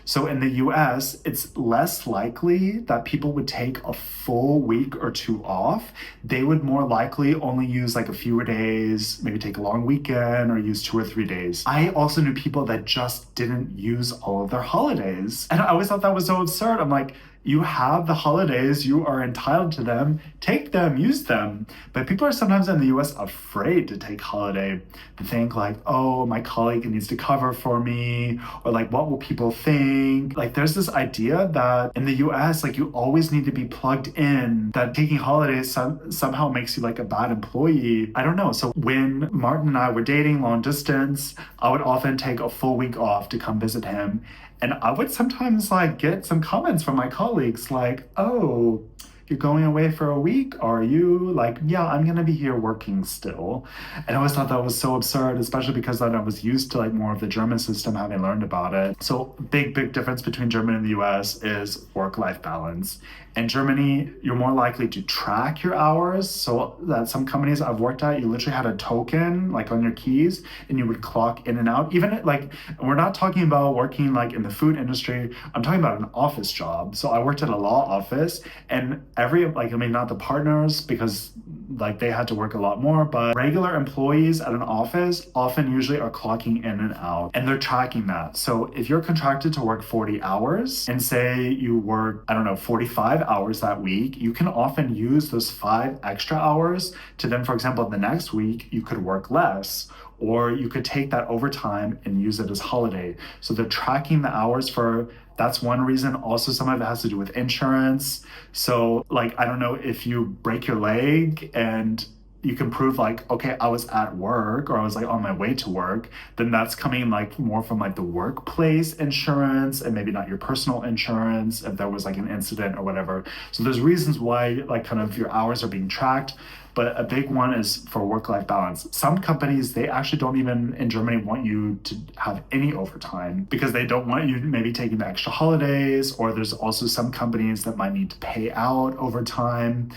So in the US, it's less likely that people would take a full week or two off. They would more likely only use like a few days, maybe take a long weekend or use 2 or 3 days. I also knew people that just didn't use all of their holidays. And I always thought that was so absurd. I'm like, you have the holidays, you are entitled to them, take them, use them. But people are sometimes in the US afraid to take holiday. They think like, oh, my colleague needs to cover for me, or like, what will people think? Like, there's this idea that in the US, like, you always need to be plugged in, that taking holidays somehow makes you like a bad employee. I don't know. So when Martin and I were dating long distance, I would often take a full week off to come visit him. And I would sometimes like get some comments from my colleagues like, oh, you're going away for a week? Are you? Like, yeah, I'm going to be here working still. And I always thought that was so absurd, especially because then I was used to like more of the German system, having learned about it. So big difference between Germany and the US is work-life balance. In Germany, you're more likely to track your hours. So that some companies I've worked at, you literally had a token like on your keys and you would clock in and out. Even like, we're not talking about working like in the food industry. I'm talking about an office job. So I worked at a law office, and not the partners, because like they had to work a lot more, but regular employees at an office often usually are clocking in and out, and they're tracking that. So if you're contracted to work 40 hours and say you work, 45 hours that week, you can often use those 5 extra hours to then, for example, the next week, you could work less, or you could take that overtime and use it as holiday. So they're tracking the hours for, that's one reason. Also, some of it has to do with insurance. So like, I don't know, if you break your leg and you can prove like, okay, I was at work, or I was like on my way to work, then that's coming like more from like the workplace insurance and maybe not your personal insurance if there was like an incident or whatever. So there's reasons why like kind of your hours are being tracked. But a big one is for work-life balance. Some companies, they actually don't even in Germany want you to have any overtime because they don't want you maybe taking the extra holidays, or there's also some companies that might need to pay out overtime.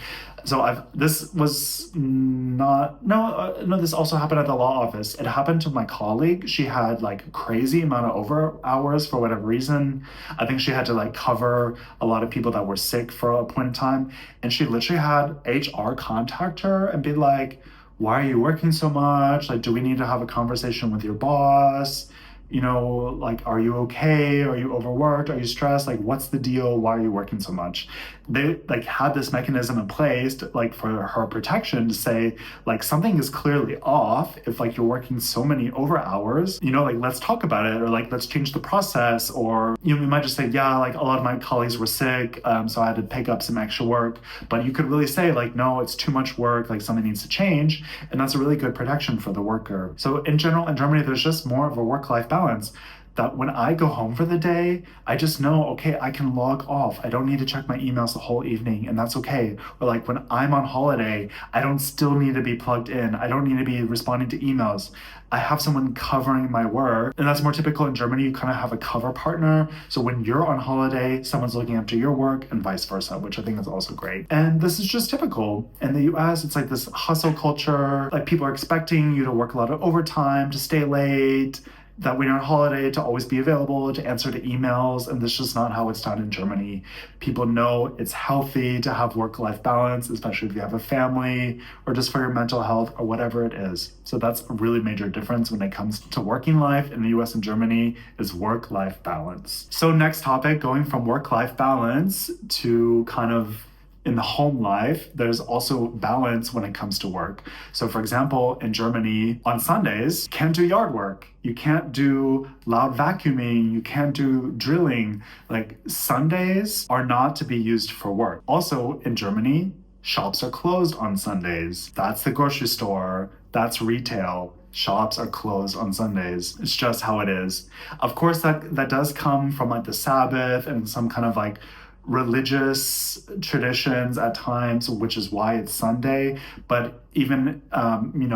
So this was not, no, this also happened at the law office. It happened to my colleague. She had like a crazy amount of over hours for whatever reason. I think she had to like cover a lot of people that were sick for a point in time. And she literally had HR contact her and be like, why are you working so much? Like, do we need to have a conversation with your boss? Like, are you okay? Are you overworked? Are you stressed? Like, what's the deal? Why are you working so much? They like had this mechanism in place to, like, for her protection, to say like something is clearly off if like you're working so many over hours, like let's talk about it, or like let's change the process. Or we might just say, yeah, like a lot of my colleagues were sick, so I had to pick up some extra work. But you could really say like, no, it's too much work, like something needs to change. And that's a really good protection for the worker. So in general, in Germany, there's just more of a work-life balance, that when I go home for the day, I just know, okay, I can log off. I don't need to check my emails the whole evening, and that's okay. Or like when I'm on holiday, I don't still need to be plugged in. I don't need to be responding to emails. I have someone covering my work, and that's more typical in Germany. You kind of have a cover partner. So when you're on holiday, someone's looking after your work, and vice versa, which I think is also great. And this is just typical. In the US, it's like this hustle culture. Like, people are expecting you to work a lot of overtime, to stay late, that when you're on holiday, to always be available, to answer to emails. And this is just not how it's done in Germany. People know it's healthy to have work-life balance, especially if you have a family, or just for your mental health, or whatever it is. So that's a really major difference when it comes to working life in the US and Germany, is work-life balance. So next topic, going from work-life balance to kind of in the home life, there's also balance when it comes to work. So for example, in Germany, on Sundays, you can't do yard work. You can't do loud vacuuming. You can't do drilling. Like, Sundays are not to be used for work. Also in Germany, shops are closed on Sundays. That's the grocery store. That's retail. Shops are closed on Sundays. It's just how it is. Of course, that does come from like the Sabbath and some kind of like religious traditions at times, which is why it's Sunday. But even, in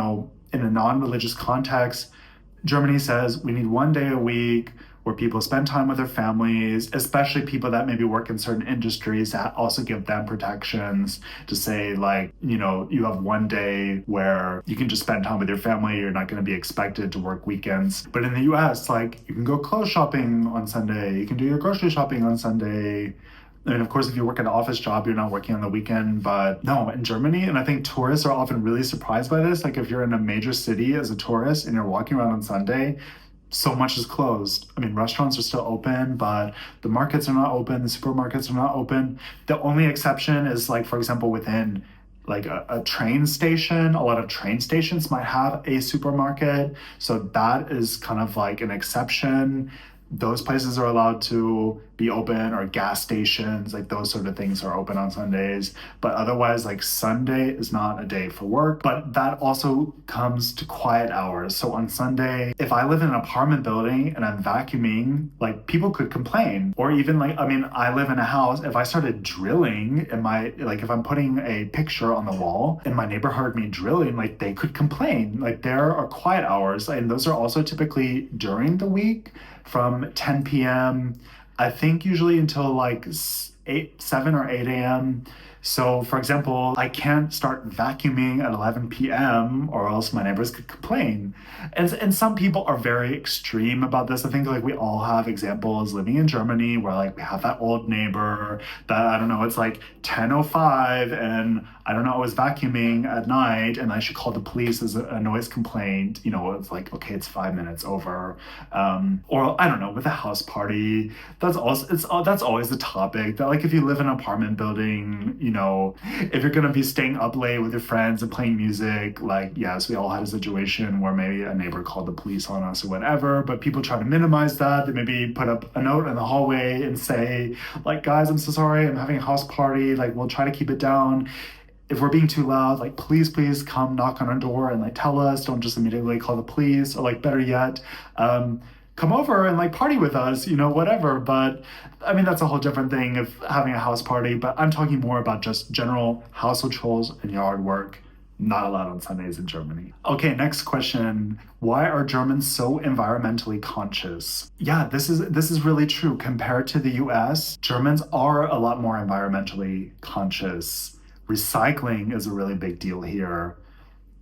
a non-religious context, Germany says we need 1 day a week where people spend time with their families, especially people that maybe work in certain industries that also give them protections to say, like, you have 1 day where you can just spend time with your family. You're not going to be expected to work weekends. But in the US, like, you can go clothes shopping on Sunday. You can do your grocery shopping on Sunday. And of course, if you work at an office job, you're not working on the weekend. But no, in Germany, and I think tourists are often really surprised by this. Like if you're in a major city as a tourist and you're walking around on Sunday, so much is closed. I mean, restaurants are still open, but the markets are not open. The supermarkets are not open. The only exception is, like, for example, within like a train station. A lot of train stations might have a supermarket. So that is kind of like an exception. Those places are allowed to be open, or gas stations, like those sort of things are open on Sundays. But otherwise, like, Sunday is not a day for work. But that also comes to quiet hours. So on Sunday, if I live in an apartment building and I'm vacuuming, like, people could complain. Or even, like, I mean, I live in a house. If I started drilling in if I'm putting a picture on the wall and my neighbor heard me drilling, like, they could complain. Like, there are quiet hours, and those are also typically during the week from 10 p.m. I think usually until like 7 or 8 a.m. So, for example, I can't start vacuuming at 11 p.m. or else my neighbors could complain. And some people are very extreme about this. I think, like, we all have examples living in Germany where, like, we have that old neighbor that, I don't know, it's like 10:05 and I don't know, I was vacuuming at night and I should call the police as a noise complaint. It's like, okay, it's 5 minutes over. Or I don't know, with a house party, that's always the topic that, like, if you live in an apartment building, if you're going to be staying up late with your friends and playing music, like, yes, we all had a situation where maybe a neighbor called the police on us or whatever, but people try to minimize that. They maybe put up a note in the hallway and say, like, guys, I'm so sorry, I'm having a house party, like, we'll try to keep it down. If we're being too loud, like, please come knock on our door and, like, tell us. Don't just immediately call the police. Or, like, better yet, come over and, like, party with us, whatever. But I mean, that's a whole different thing of having a house party. But I'm talking more about just general household chores and yard work. Not allowed on Sundays in Germany. Okay, next question. Why are Germans so environmentally conscious? Yeah, this is really true. Compared to the US, Germans are a lot more environmentally conscious. Recycling is a really big deal here.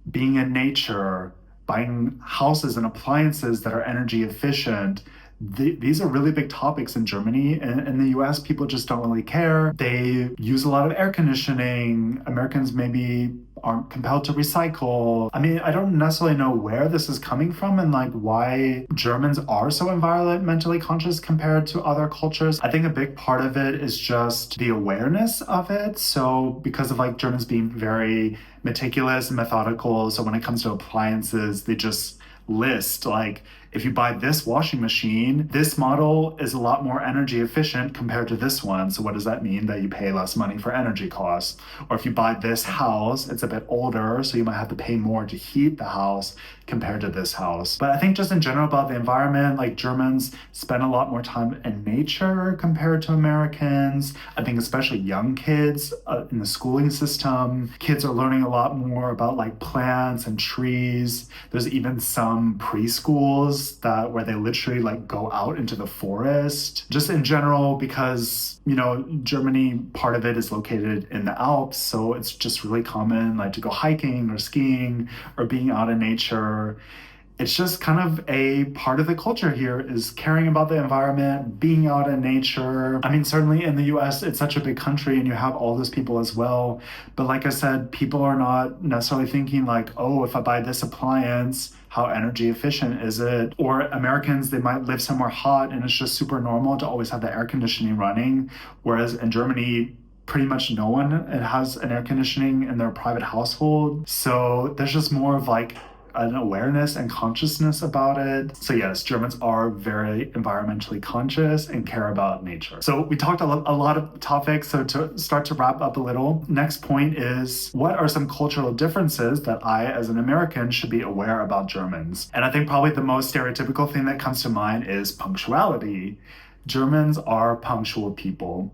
Being in nature, buying houses and appliances that are energy efficient. These are really big topics in Germany. In the US, people just don't really care. They use a lot of air conditioning. Americans maybe aren't compelled to recycle. I mean, I don't necessarily know where this is coming from and, like, why Germans are so environmentally conscious compared to other cultures. I think a big part of it is just the awareness of it. So because of, like, Germans being very meticulous and methodical, so when it comes to appliances, they just list, like, if you buy this washing machine, this model is a lot more energy efficient compared to this one. So what does that mean? That you pay less money for energy costs. Or if you buy this house, it's a bit older, so you might have to pay more to heat the house compared to this house. But I think just in general about the environment, like, Germans spend a lot more time in nature compared to Americans. I think especially young kids in the schooling system, kids are learning a lot more about, like, plants and trees. There's even some preschools where they literally, like, go out into the forest. Just in general, because, Germany, part of it is located in the Alps, so it's just really common, like, to go hiking or skiing or being out in nature. It's just kind of a part of the culture here, is caring about the environment, being out in nature. I mean, certainly in the US, it's such a big country and you have all those people as well. But like I said, people are not necessarily thinking, like, oh, if I buy this appliance, how energy efficient is it? Or Americans, they might live somewhere hot and it's just super normal to always have the air conditioning running. Whereas in Germany, pretty much no one has an air conditioning in their private household. So there's just more of, like, an awareness and consciousness about it. So yes, Germans are very environmentally conscious and care about nature. So we talked a lot of topics. So to start to wrap up a little, next point is, what are some cultural differences that I, as an American, should be aware about Germans? And I think probably the most stereotypical thing that comes to mind is punctuality. Germans are punctual people.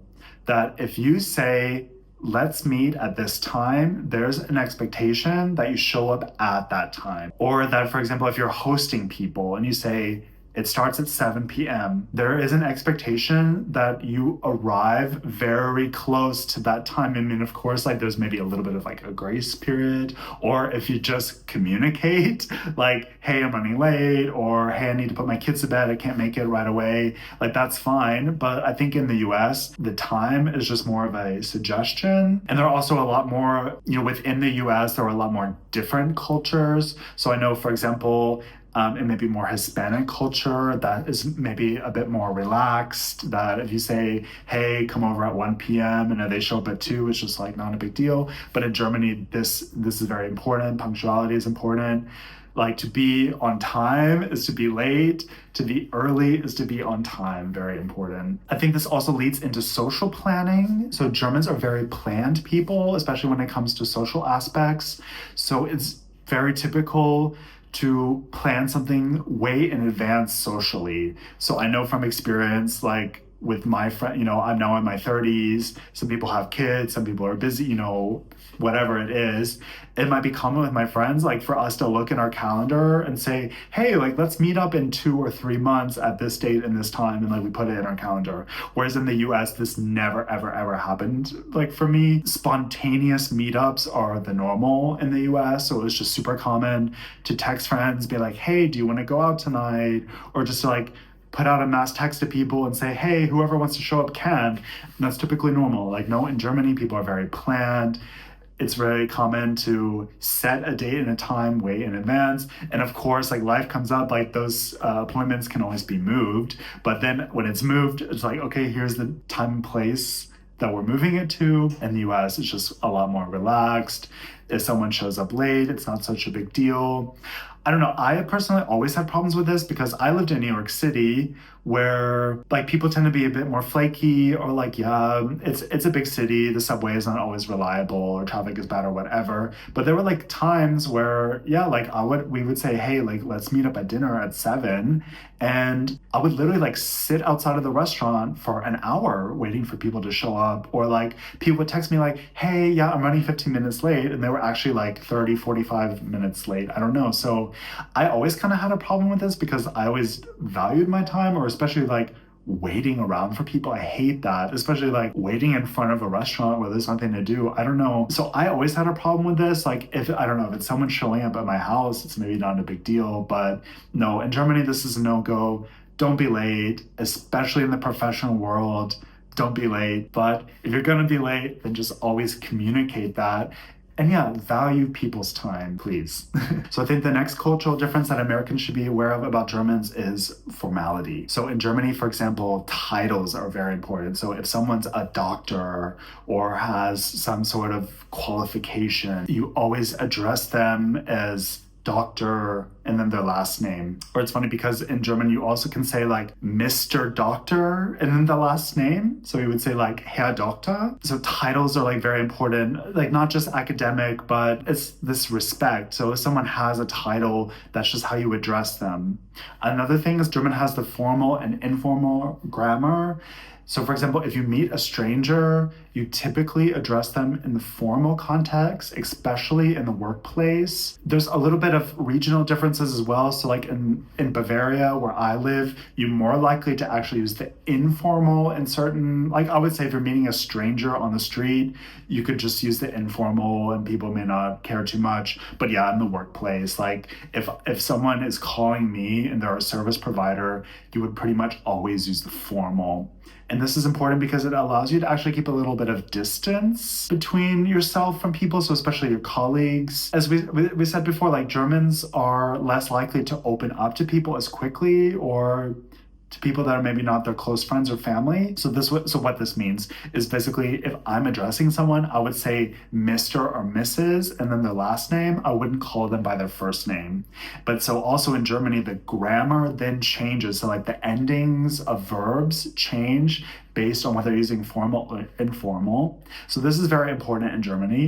That if you say let's meet at this time, there's an expectation that you show up at that time. Or that, for example, if you're hosting people and you say, it starts at 7 p.m. There is an expectation that you arrive very close to that time. I mean, of course, like there's maybe a little bit of like a grace period, or if you just communicate like, hey, I'm running late, or hey, I need to put my kids to bed, I can't make it right away. Like that's fine. But I think in the US, the time is just more of a suggestion. And there are also a lot more, within the US, there are a lot more different cultures. So I know, for example, in maybe more Hispanic culture, that is maybe a bit more relaxed, that if you say, hey, come over at 1 p.m. and if they show up at 2, it's just like not a big deal. But in Germany, this is very important. Punctuality is important. Like to be on time is to be late, to be early is to be on time, very important. I think this also leads into social planning. So Germans are very planned people, especially when it comes to social aspects. So it's very typical to plan something way in advance socially. So I know from experience, like with my friend, I'm now in my 30s, some people have kids, some people are busy, whatever it is. It might be common with my friends, like for us to look in our calendar and say, hey, like let's meet up in 2 or 3 months at this date and this time, and like we put it in our calendar. Whereas in the US, this never, ever, ever happened. Like for me, spontaneous meetups are the normal in the US. So it was just super common to text friends, be like, hey, do you want to go out tonight? Or just to like put out a mass text to people and say, hey, whoever wants to show up can. And that's typically normal. Like no, in Germany, people are very planned. It's very common to set a date and a time way in advance. And of course, like life comes up, like those appointments can always be moved. But then when it's moved, it's like, okay, here's the time and place that we're moving it to. In the US, it's just a lot more relaxed. If someone shows up late, it's not such a big deal. I don't know. I personally always had problems with this because I lived in New York City where like people tend to be a bit more flaky, or like, yeah, it's a big city. The subway is not always reliable, or traffic is bad, or whatever. But there were like times where, yeah, like we would say, hey, like let's meet up at dinner at 7. And I would literally like sit outside of the restaurant for an hour waiting for people to show up. Or like people would text me like, hey, yeah, I'm running 15 minutes late. And they were actually like 30, 45 minutes late. I don't know. So I always kind of had a problem with this because I always valued my time, or especially like waiting around for people. I hate that, especially like waiting in front of a restaurant where there's nothing to do. I don't know. So I always had a problem with this. Like if it's someone showing up at my house, it's maybe not a big deal, but no, in Germany, this is a no-go. Don't be late, especially in the professional world. Don't be late. But if you're going to be late, then just always communicate that. And yeah, value people's time, please. So I think the next cultural difference that Americans should be aware of about Germans is formality. So in Germany, for example, titles are very important. So if someone's a doctor or has some sort of qualification, you always address them as doctor and then their last name. Or it's funny because in German you also can say like Mr. Doctor and then the last name. So you would say like Herr Doktor. So titles are like very important, like not just academic, but it's this respect. So if someone has a title, that's just how you address them. Another thing is German has the formal and informal grammar. So for example, if you meet a stranger, you typically address them in the formal context, especially in the workplace. There's a little bit of regional differences as well. So like in Bavaria, where I live, you're more likely to actually use the informal in certain, like I would say if you're meeting a stranger on the street, you could just use the informal and people may not care too much. But yeah, in the workplace, like if someone is calling me and they're a service provider, you would pretty much always use the formal. And this is important because it allows you to actually keep a little bit of distance between yourself from people, so especially your colleagues. As we said before, like Germans are less likely to open up to people as quickly or to people that are maybe not their close friends or family. So what this means is basically if I'm addressing someone, I would say Mr. or Mrs. and then their last name. I wouldn't call them by their first name. But so also in Germany, the grammar then changes. So like the endings of verbs change based on whether you're using formal or informal. So this is very important in Germany.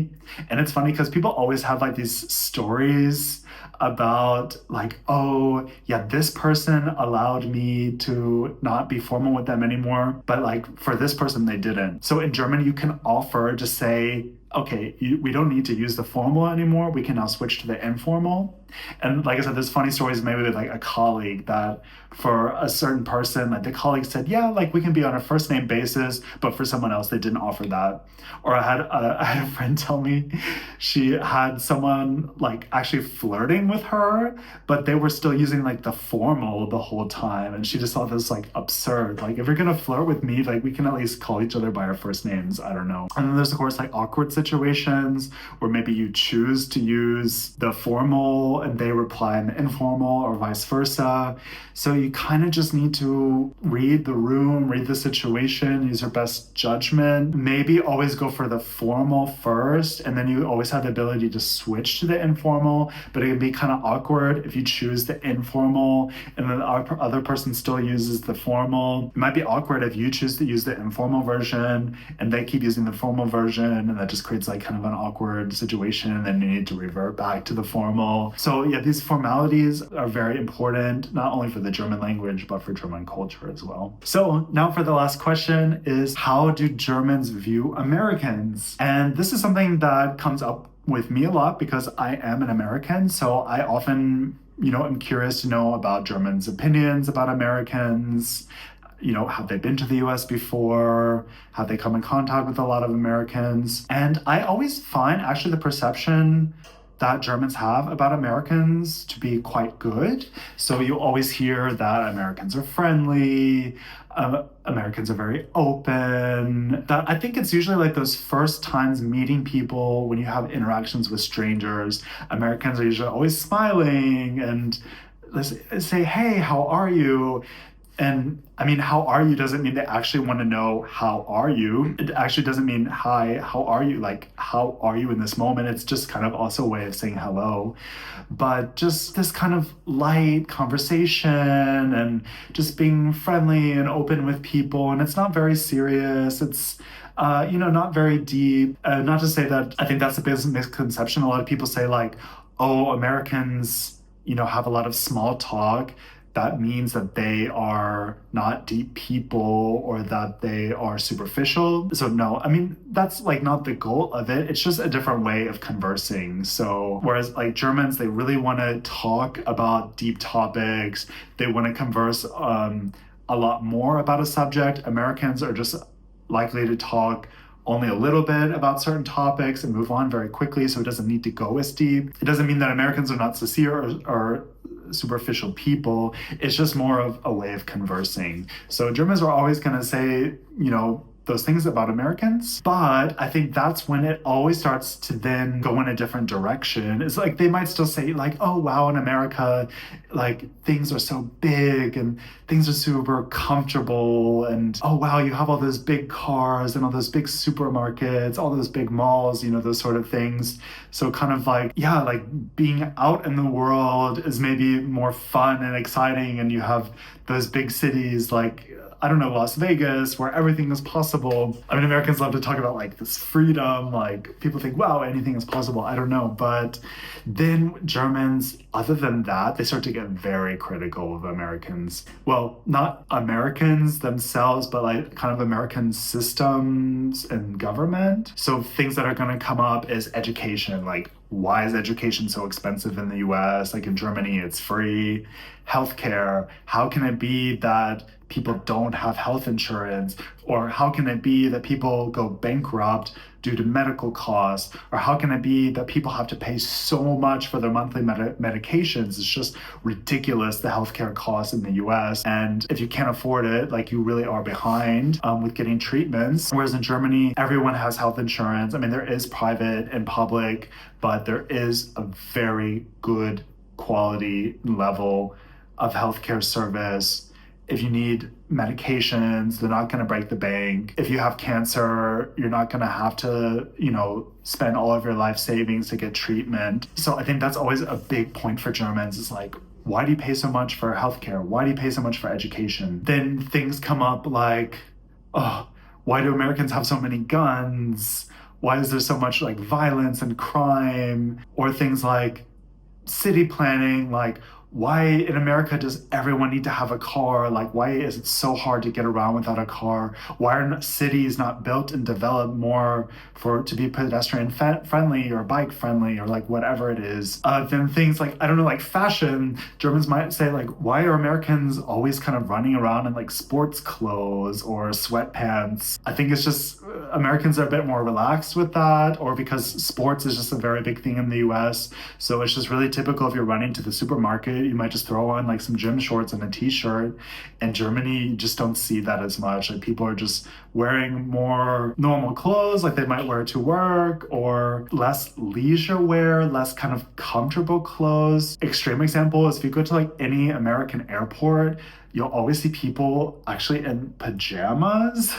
And it's funny because people always have like these stories about like, oh yeah, this person allowed me to not be formal with them anymore, but like for this person they didn't. So in Germany you can offer to say, okay, we don't need to use the formal anymore, we can now switch to the informal. And like I said, there's funny stories maybe with like a colleague that for a certain person, like the colleague said, yeah, like we can be on a first name basis, but for someone else, they didn't offer that. Or I had a friend tell me she had someone like actually flirting with her, but they were still using like the formal the whole time. And she just thought this like absurd. Like if you're gonna flirt with me, like we can at least call each other by our first names. I don't know. And then there's of course like awkward situations where maybe you choose to use the formal and they reply in the informal or vice versa. So you kind of just need to read the room, read the situation, use your best judgment. Maybe always go for the formal first, and then you always have the ability to switch to the informal, but it can be kind of awkward if you choose the informal and then the other person still uses the formal. It might be awkward if you choose to use the informal version and they keep using the formal version, and that just creates like kind of an awkward situation, and then you need to revert back to the formal. So yeah, these formalities are very important, not only for the German language, but for German culture as well. So now for the last question is, how do Germans view Americans? And this is something that comes up with me a lot because I am an American. So I often, I'm curious to know about Germans' opinions about Americans. Have they been to the US before? Have they come in contact with a lot of Americans? And I always find actually the perception that Germans have about Americans to be quite good. So you always hear that Americans are friendly, Americans are very open. That I think it's usually like those first times meeting people when you have interactions with strangers. Americans are usually always smiling and let's say, hey, how are you? And I mean, how are you doesn't mean they actually want to know how are you. It actually doesn't mean hi, how are you? Like, how are you in this moment? It's just kind of also a way of saying hello. But just this kind of light conversation and just being friendly and open with people. And it's not very serious. It's not very deep. Not to say that I think that's a big misconception. A lot of people say like, oh, Americans, have a lot of small talk. That means that they are not deep people or that they are superficial. So no, I mean, that's like not the goal of it. It's just a different way of conversing. So whereas like Germans, they really want to talk about deep topics. They want to converse a lot more about a subject. Americans are just likely to talk only a little bit about certain topics and move on very quickly. So it doesn't need to go as deep. It doesn't mean that Americans are not sincere or superficial people. It's just more of a way of conversing. So Germans are always going to say, those things about Americans, but I think that's when it always starts to then go in a different direction. It's like they might still say like, oh wow, in America, like things are so big and things are super comfortable, and oh wow, you have all those big cars and all those big supermarkets, all those big malls, those sort of things. So kind of like, yeah, like being out in the world is maybe more fun and exciting, and you have those big cities like, I don't know, Las Vegas, where everything is possible. I mean, Americans love to talk about like this freedom, like people think, wow, anything is possible. I don't know. But then Germans, other than that, they start to get very critical of Americans. Well, not Americans themselves, but like kind of American systems and government. So things that are going to come up is education, like why is education so expensive in the US? Like in Germany, it's free. Healthcare, how can it be that people don't have health insurance? Or how can it be that people go bankrupt due to medical costs? Or how can it be that people have to pay so much for their monthly medications? It's just ridiculous, the healthcare costs in the US. And if you can't afford it, like you really are behind with getting treatments. Whereas in Germany, everyone has health insurance. I mean, there is private and public, but there is a very good quality level of healthcare service. If you need medications, they're not going to break the bank. If you have cancer, you're not going to have to, spend all of your life savings to get treatment. So I think that's always a big point for Germans is like, why do you pay so much for healthcare? Why do you pay so much for education? Then things come up like, oh, why do Americans have so many guns? Why is there so much like violence and crime? Or things like city planning, like why in America does everyone need to have a car? Like why is it so hard to get around without a car? Why are cities not built and developed more for to be pedestrian friendly or bike friendly or like whatever it is? Then things like I don't know, like fashion. Germans might say like why are Americans always kind of running around in like sports clothes or sweatpants? I think it's just Americans are a bit more relaxed with that, or because sports is just a very big thing in the US. So it's just really typical if you're running to the supermarket, you might just throw on like some gym shorts and a t-shirt. In Germany, you just don't see that as much. Like people are just wearing more normal clothes, like they might wear to work, or less leisure wear, less kind of comfortable clothes. Extreme example is if you go to like any American airport, you'll always see people actually in pajamas.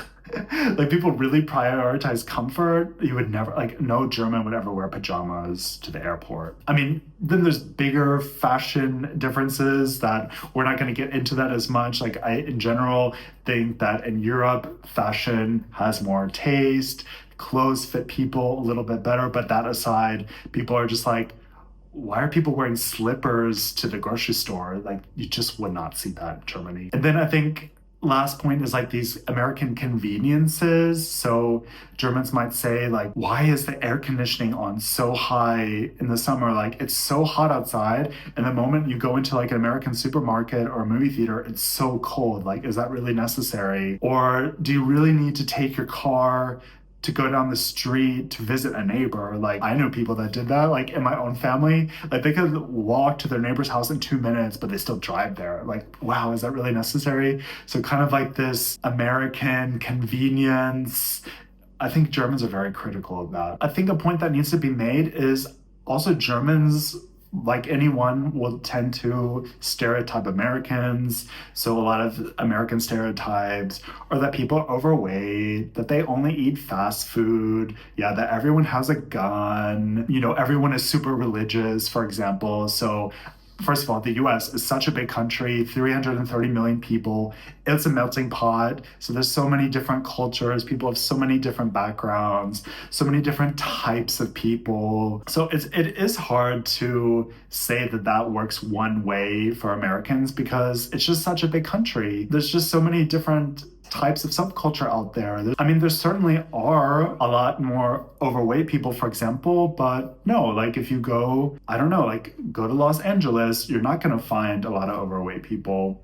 Like people really prioritize comfort. You would never, like, no German would ever wear pajamas to the airport. I mean, then there's bigger fashion differences that we're not going to get into that as much. Like, I, in general, think that in Europe, fashion has more taste, clothes fit people a little bit better. But that aside, people are just like, why are people wearing slippers to the grocery store? Like, you just would not see that in Germany. And then I think last point is like these American conveniences. So Germans might say like, why is the air conditioning on so high in the summer? Like it's so hot outside. And the moment you go into like an American supermarket or a movie theater, it's so cold. Like, is that really necessary? Or do you really need to take your car to go down the street to visit a neighbor? Like I know people that did that, like in my own family, like they could walk to their neighbor's house in 2 minutes, but they still drive there. Like, wow, is that really necessary? So kind of like this American convenience. I think Germans are very critical of that. I think a point that needs to be made is also Germans, like anyone, will tend to stereotype Americans. So a lot of American stereotypes are that people are overweight, that they only eat fast food, yeah, that everyone has a gun, you know, everyone is super religious, for example. So first of all, the US is such a big country, 330 million people. It's a melting pot. So there's so many different cultures. People have so many different backgrounds, so many different types of people. So it is hard to say that that works one way for Americans because it's just such a big country. There's just so many different types of subculture out there. I mean, there certainly are a lot more overweight people, for example, but no, like if you go, I don't know, like go to Los Angeles, you're not going to find a lot of overweight people.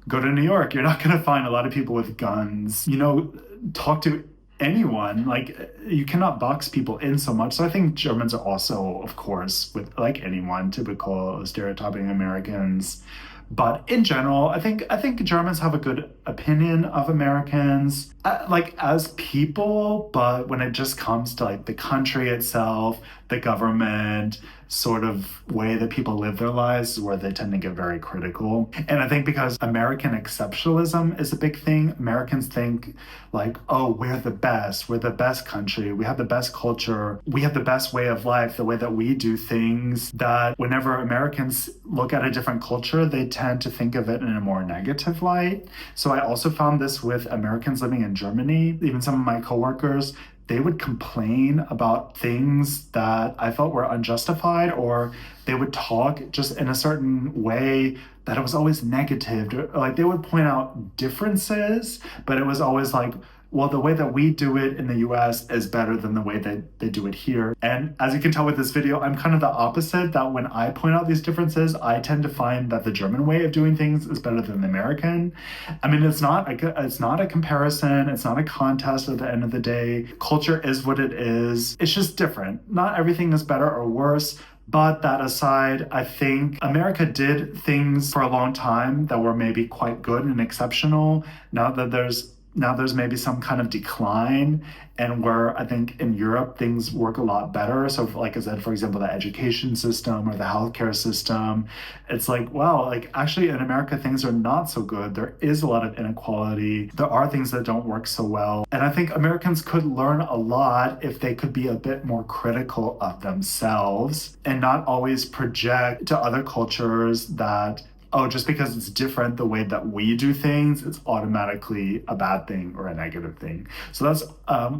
Go to New York, you're not going to find a lot of people with guns. You know, talk to anyone, like you cannot box people in so much. So I think Germans are also, of course, with like anyone, typical stereotyping Americans. But in general, I think Germans have a good opinion of Americans, like as people. But when it just comes to like the country itself, the government, sort of way that people live their lives, is where they tend to get very critical. And I think because American exceptionalism is a big thing, Americans think like, oh, we're the best country, we have the best culture, we have the best way of life, the way that we do things, that whenever Americans look at a different culture, they tend to think of it in a more negative light. So I also found this with Americans living in Germany. Even some of my coworkers, they would complain about things that I felt were unjustified, or they would talk just in a certain way that it was always negative. Like they would point out differences, but it was always like, well, the way that we do it in the US is better than the way that they do it here. And as you can tell with this video, I'm kind of the opposite, that when I point out these differences, I tend to find that the German way of doing things is better than the American. I mean, it's not a comparison, it's not a contest at the end of the day. Culture is what it is. It's just different. Not everything is better or worse. But that aside, I think America did things for a long time that were maybe quite good and exceptional. Now there's maybe some kind of decline, and where I think in Europe things work a lot better. So like I said, for example, the education system or the healthcare system, it's like, wow, like actually in America things are not so good. There is a lot of inequality. There are things that don't work so well. And I think Americans could learn a lot if they could be a bit more critical of themselves and not always project to other cultures that oh, just because it's different the way that we do things, it's automatically a bad thing or a negative thing. So that's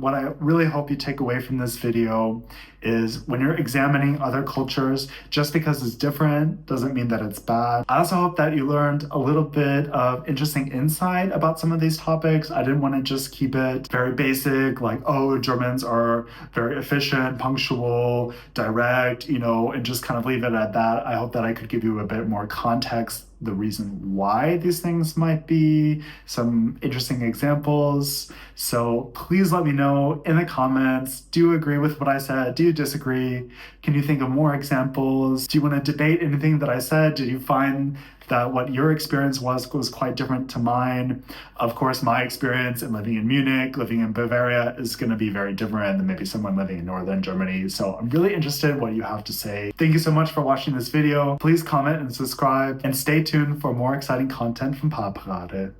what I really hope you take away from this video is when you're examining other cultures, just because it's different doesn't mean that it's bad. I also hope that you learned a little bit of interesting insight about some of these topics. I didn't want to just keep it very basic, like, oh, Germans are very efficient, punctual, direct, and just kind of leave it at that. I hope that I could give you a bit more context, the reason why these things might be, some interesting examples. So please let me know in the comments. Do you agree with what I said? Do you disagree? Can you think of more examples? Do you want to debate anything that I said? Did you find that what your experience was quite different to mine? Of course, my experience in living in Munich, living in Bavaria is going to be very different than maybe someone living in northern Germany. So I'm really interested in what you have to say. Thank you so much for watching this video. Please comment and subscribe and stay tuned for more exciting content from Paarparade.